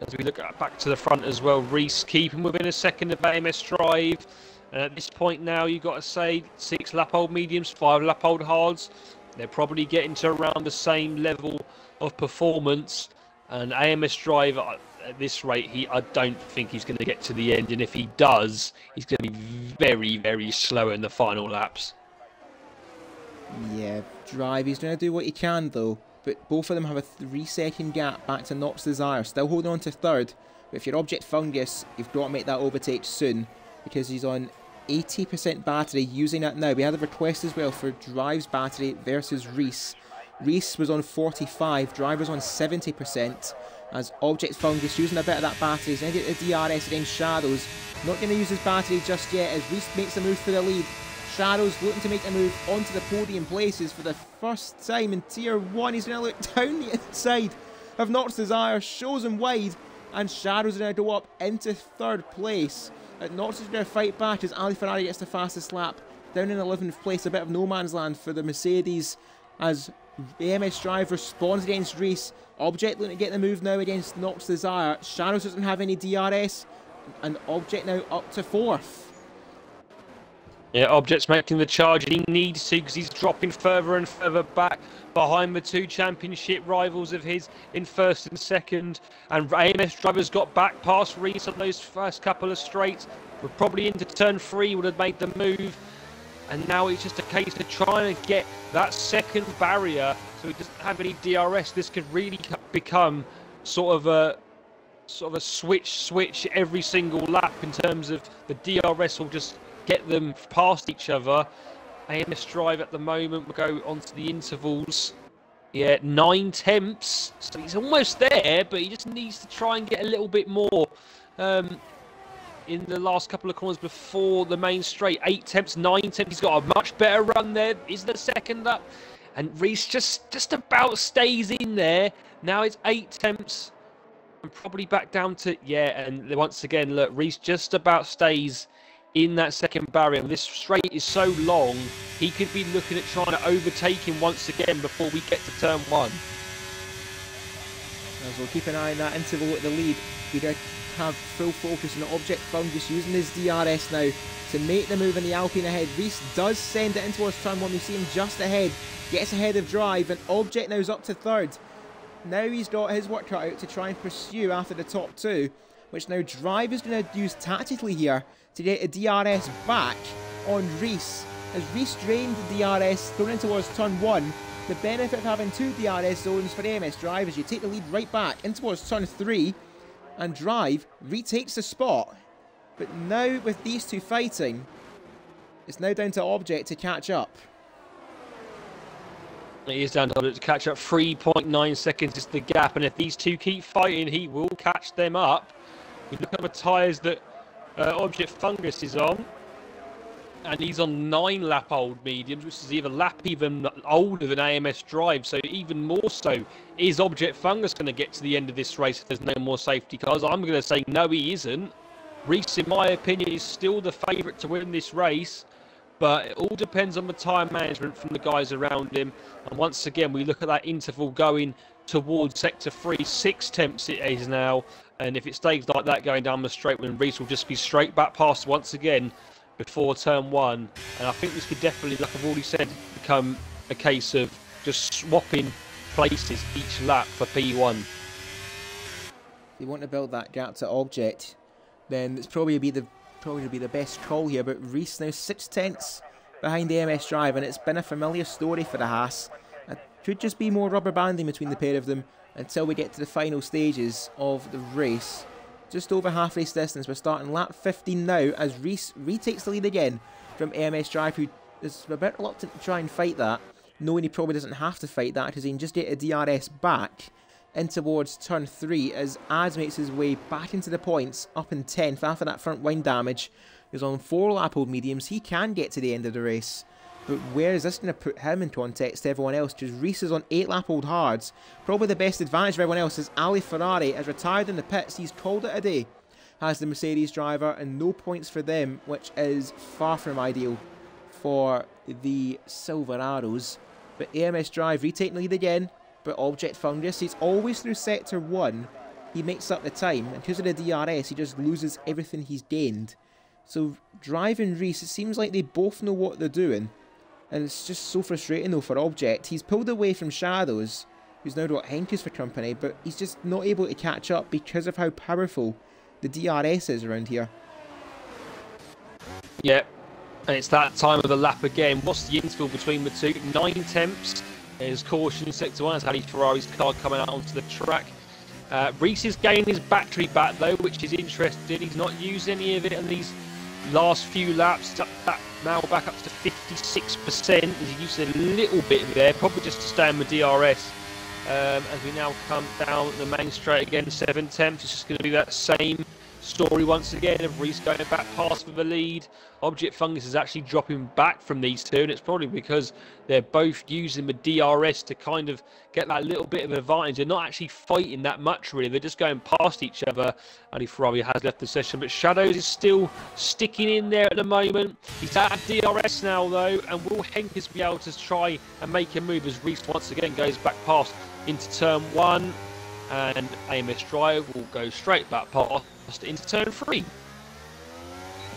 As we look back to the front as well, Reese keeping within a second of AMS Drive. And at this point now, you've got to say 6-lap old mediums, 5-lap old hards. They're probably getting to around the same level of performance. And AMS Drive, at this rate, I don't think he's going to get to the end. And if he does, he's going to be very, very slow in the final laps. Yeah, Drive, he's going to do what he can though. But both of them have a 3-second gap back to Nox Desire. Still holding on to 3rd. But if you're Object Fungus, you've got to make that overtake soon, because he's on 80% battery, using that now. We had a request as well for Drive's battery versus Reese. Reese was on 45, Drive was on 70%, as Object Fungus using a bit of that battery. He's going to get the DRS against Shadows. Not going to use his battery just yet as Reese makes a move for the lead. Shadows looking to make a move onto the podium places for the first time in Tier 1. He's going to look down the inside of Nox Desire, shows him wide, and Shadows are going to go up into 3rd place. Nox is going to fight back as Ali Ferrari gets the fastest lap down in 11th place. A bit of no man's land for the Mercedes as AMS Drive responds against Reese. Object looking to get the move now against Nox Desire. Shadows doesn't have any DRS, and Object now up to 4th. Yeah, Object's making the charge, and he needs to because he's dropping further and further back behind the 2 championship rivals of his in 1st and 2nd. And AMS Drivers got back past Reese on those first couple of straights. We're probably into turn 3, would have made the move. And now it's just a case of trying to get that 2nd barrier so he doesn't have any DRS. This could really become sort of a switch every single lap in terms of the DRS will just get them past each other. AMS Drive at the moment will go onto the intervals. Yeah, 9 tenths. So he's almost there, but he just needs to try and get a little bit more in the last couple of corners before the main straight. 8 tenths, 9 tenths. He's got a much better run there. Is the 2nd up? And Reese just about stays in there. Now it's 8 tenths. And probably back down to, yeah, and once again, look, Reese just about stays in that 2nd barrier. This straight is so long, he could be looking at trying to overtake him once again before we get to turn 1. As we'll keep an eye on that interval at the lead. We do have full focus on the Object Fungus using his DRS now to make the move in the Alpine ahead. Reese does send it in towards turn 1. We see him just ahead, gets ahead of Drive, and Object now is up to 3rd. Now he's got his work cut out to try and pursue after the top 2, which now Drive is going to use tactically here to get a DRS back on Reese. As Reese drained the DRS going in towards turn 1, the benefit of having 2 DRS zones for AMS Drive is you take the lead right back in towards turn 3, and Drive retakes the spot. But now with these 2 fighting, it's now down to Object to catch up. He is down to catch up. 3.9 seconds is the gap, and if these 2 keep fighting, he will catch them up. We look at the tyres that Object Fungus is on, and he's on 9 lap old mediums, which is either lap even older than AMS Drive, so even more so. Is Object Fungus going to get to the end of this race if there's no more safety cars? I'm going to say no, he isn't. Reese, in my opinion, is still the favourite to win this race, but it all depends on the tyre management from the guys around him. And once again, we look at that interval going towards sector 3, 6 tenths it is now. And if it stays like that going down the straight, then Reese will just be straight back past once again before turn 1. And I think this could definitely, like I've already said, become a case of just swapping places each lap for P1. If you want to build that gap to Object, then it's probably be the best call here. But Reese now 6 tenths behind the AMS Drive, and it's been a familiar story for the Haas. It could just be more rubber banding between the pair of them until we get to the final stages of the race. Just over half race distance. We're starting lap 15 now as Reese retakes the lead again from AMS Drive, who is a bit reluctant to try and fight that, knowing he probably doesn't have to fight that because he can just get a DRS back in towards turn 3 as Az makes his way back into the points, up in 10th after that front wing damage. He's on 4 lap old mediums. He can get to the end of the race, but where is this going to put him in context to everyone else? Because Reese is on 8 lap old hards. Probably the best advantage of everyone else is Ali Ferrari has retired in the pits. He's called it a day, has the Mercedes driver, and no points for them, which is far from ideal for the Silver Arrows. But AMS Drive retaking the lead again. But Object Fungus, he's always through sector 1. He makes up the time, and because of the DRS, he just loses everything he's gained. So Drive and Reese, it seems like they both know what they're doing. And it's just so frustrating though for Object. He's pulled away from Shadows, who's now got Henkes for company, but he's just not able to catch up because of how powerful the DRS is around here. Yeah, and it's that time of the lap again. What's the interval between the two? 9 tenths. There's caution in sector 1 as Ali Ferrari's car coming out onto the track. Reese is gaining his battery back though, which is interesting. He's not used any of it in these last few laps. Now back up to 56%. He's used a little bit there, probably just to stay on the DRS. As we now come down the main straight again, 7 tenths. It's just going to be that same story once again of Reese going back past for the lead. Object Fungus is actually dropping back from these two, and it's probably because they're both using the DRS to kind of get that little bit of advantage. They're not actually fighting that much, really. They're just going past each other. Ali Ferrari has left the session, but Shadows is still sticking in there at the moment. He's out of DRS now, though, and will Henkers be able to try and make a move as Reese once again goes back past into turn 1, and AMS Drive will go straight back past into turn 3.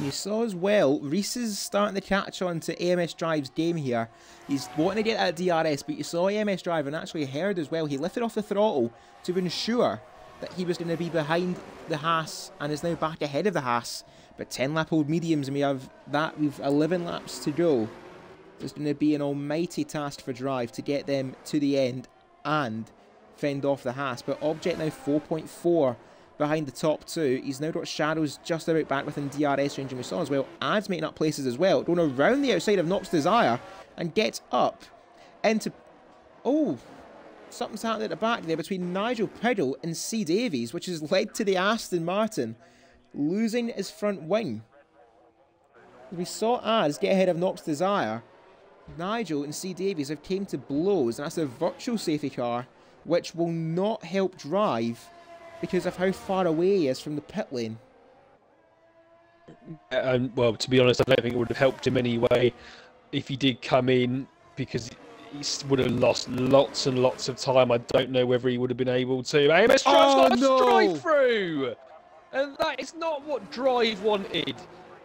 You saw as well, Reese is starting to catch on to AMS Drive's game here. He's wanting to get that DRS, but you saw AMS Drive and actually heard as well, he lifted off the throttle to ensure that he was going to be behind the Haas and is now back ahead of the Haas. But 10 lap old mediums, and we've 11 laps to go. It's going to be an almighty task for Drive to get them to the end and fend off the Haas. But Object now 4.4 behind the top two. He's now got Shadows just about back within DRS range, and we saw as well Ads making up places as well, going around the outside of Nox Desire and gets up into... Oh, something's happened at the back there between Nigel Piddle and C. Davies, which has led to the Aston Martin losing his front wing. We saw Ads get ahead of Nox Desire. Nigel and C. Davies have came to blows, and that's a virtual safety car, which will not help Drive because of how far away he is from the pit lane. Well, to be honest, I don't think it would have helped him anyway if he did come in, because he would have lost lots and lots of time. I don't know whether he would have been able to. AMS Drive's got a drive through! And that is not what Drive wanted.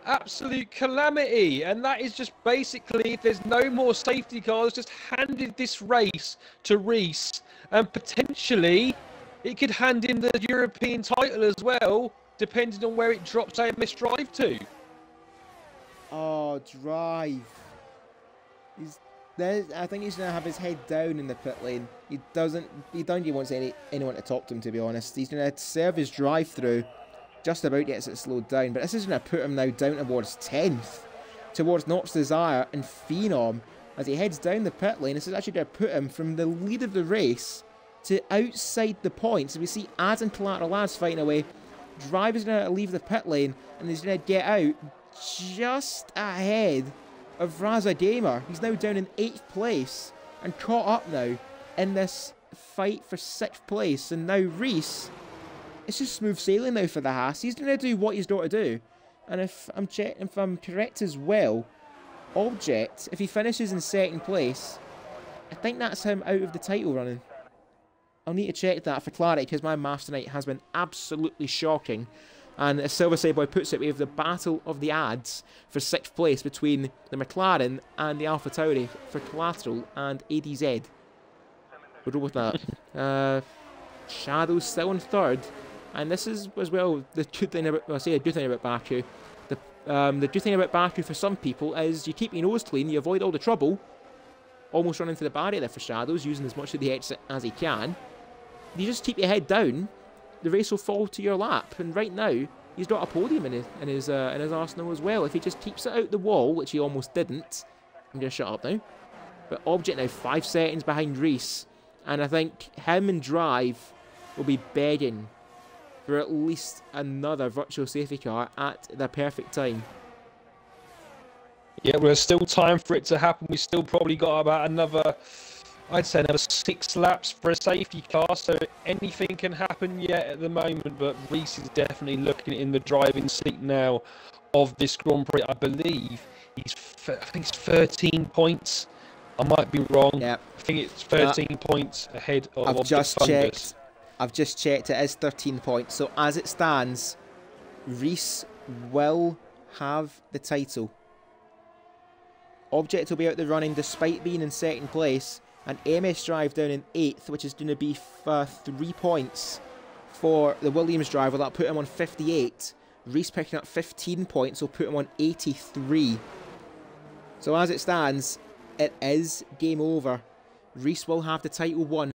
Absolute calamity. And that is just basically, if there's no more safety cars, just handed this race to Reese. And potentially, it could hand in the European title as well, depending on where it drops AMS Drive to. Oh, Drive. I think he's going to have his head down in the pit lane. He don't even want anyone to talk to him, to be honest. He's going to serve his drive-through. Just about gets it slowed down. But this is going to put him now down towards 10th. Towards Nox Desire and Phenom. As he heads down the pit lane, this is actually going to put him from the lead of the race to outside the points. So we see Ads and Collateral Ads fighting away. Drive is going to leave the pit lane, and he's going to get out just ahead of Raza Gamer. He's now down in 8th place and caught up now in this fight for 6th place. And now Reese, it's just smooth sailing now for the Haas. He's going to do what he's got to do. And if I'm correct as well, Object, if he finishes in 2nd place, I think that's him out of the title running. I'll need to check that for clarity, because my maths tonight has been absolutely shocking. And as Silver Boy puts it, we have the battle of the Ads for 6th place between the McLaren and the Alpha Tauri for Collateral and ADZ. We'll go with that. Shadows still in 3rd. And this is as well the good thing about, well, I say a good thing about Baku. The good thing about Baku for some people is you keep your nose clean, you avoid all the trouble. Almost run into the barrier there for Shadows, using as much of the exit as he can. You just keep your head down, the race will fall to your lap. And right now, he's got a podium in his arsenal as well. If he just keeps it out the wall, which he almost didn't. I'm going to shut up now. But Object now 5 seconds behind Reese. And I think him and Drive will be begging for at least another virtual safety car at the perfect time. Yeah, there's still time for it to happen. We've still probably got about another, I'd say another 6 laps for a safety car, so anything can happen yet at the moment, but Reese is definitely looking in the driving seat now of this Grand Prix. I believe I think it's 13 points. I might be wrong. Yep. I think it's 13 points ahead of I've just Fungus. I've just checked, it is 13 points. So as it stands, Reese will have the title. Object will be out the running despite being in 2nd place. And AMS Drive down in 8th, which is going to be for 3 points for the Williams driver. That'll put him on 58. Reese picking up 15 points will put him on 83. So as it stands, it is game over. Reese will have the title won.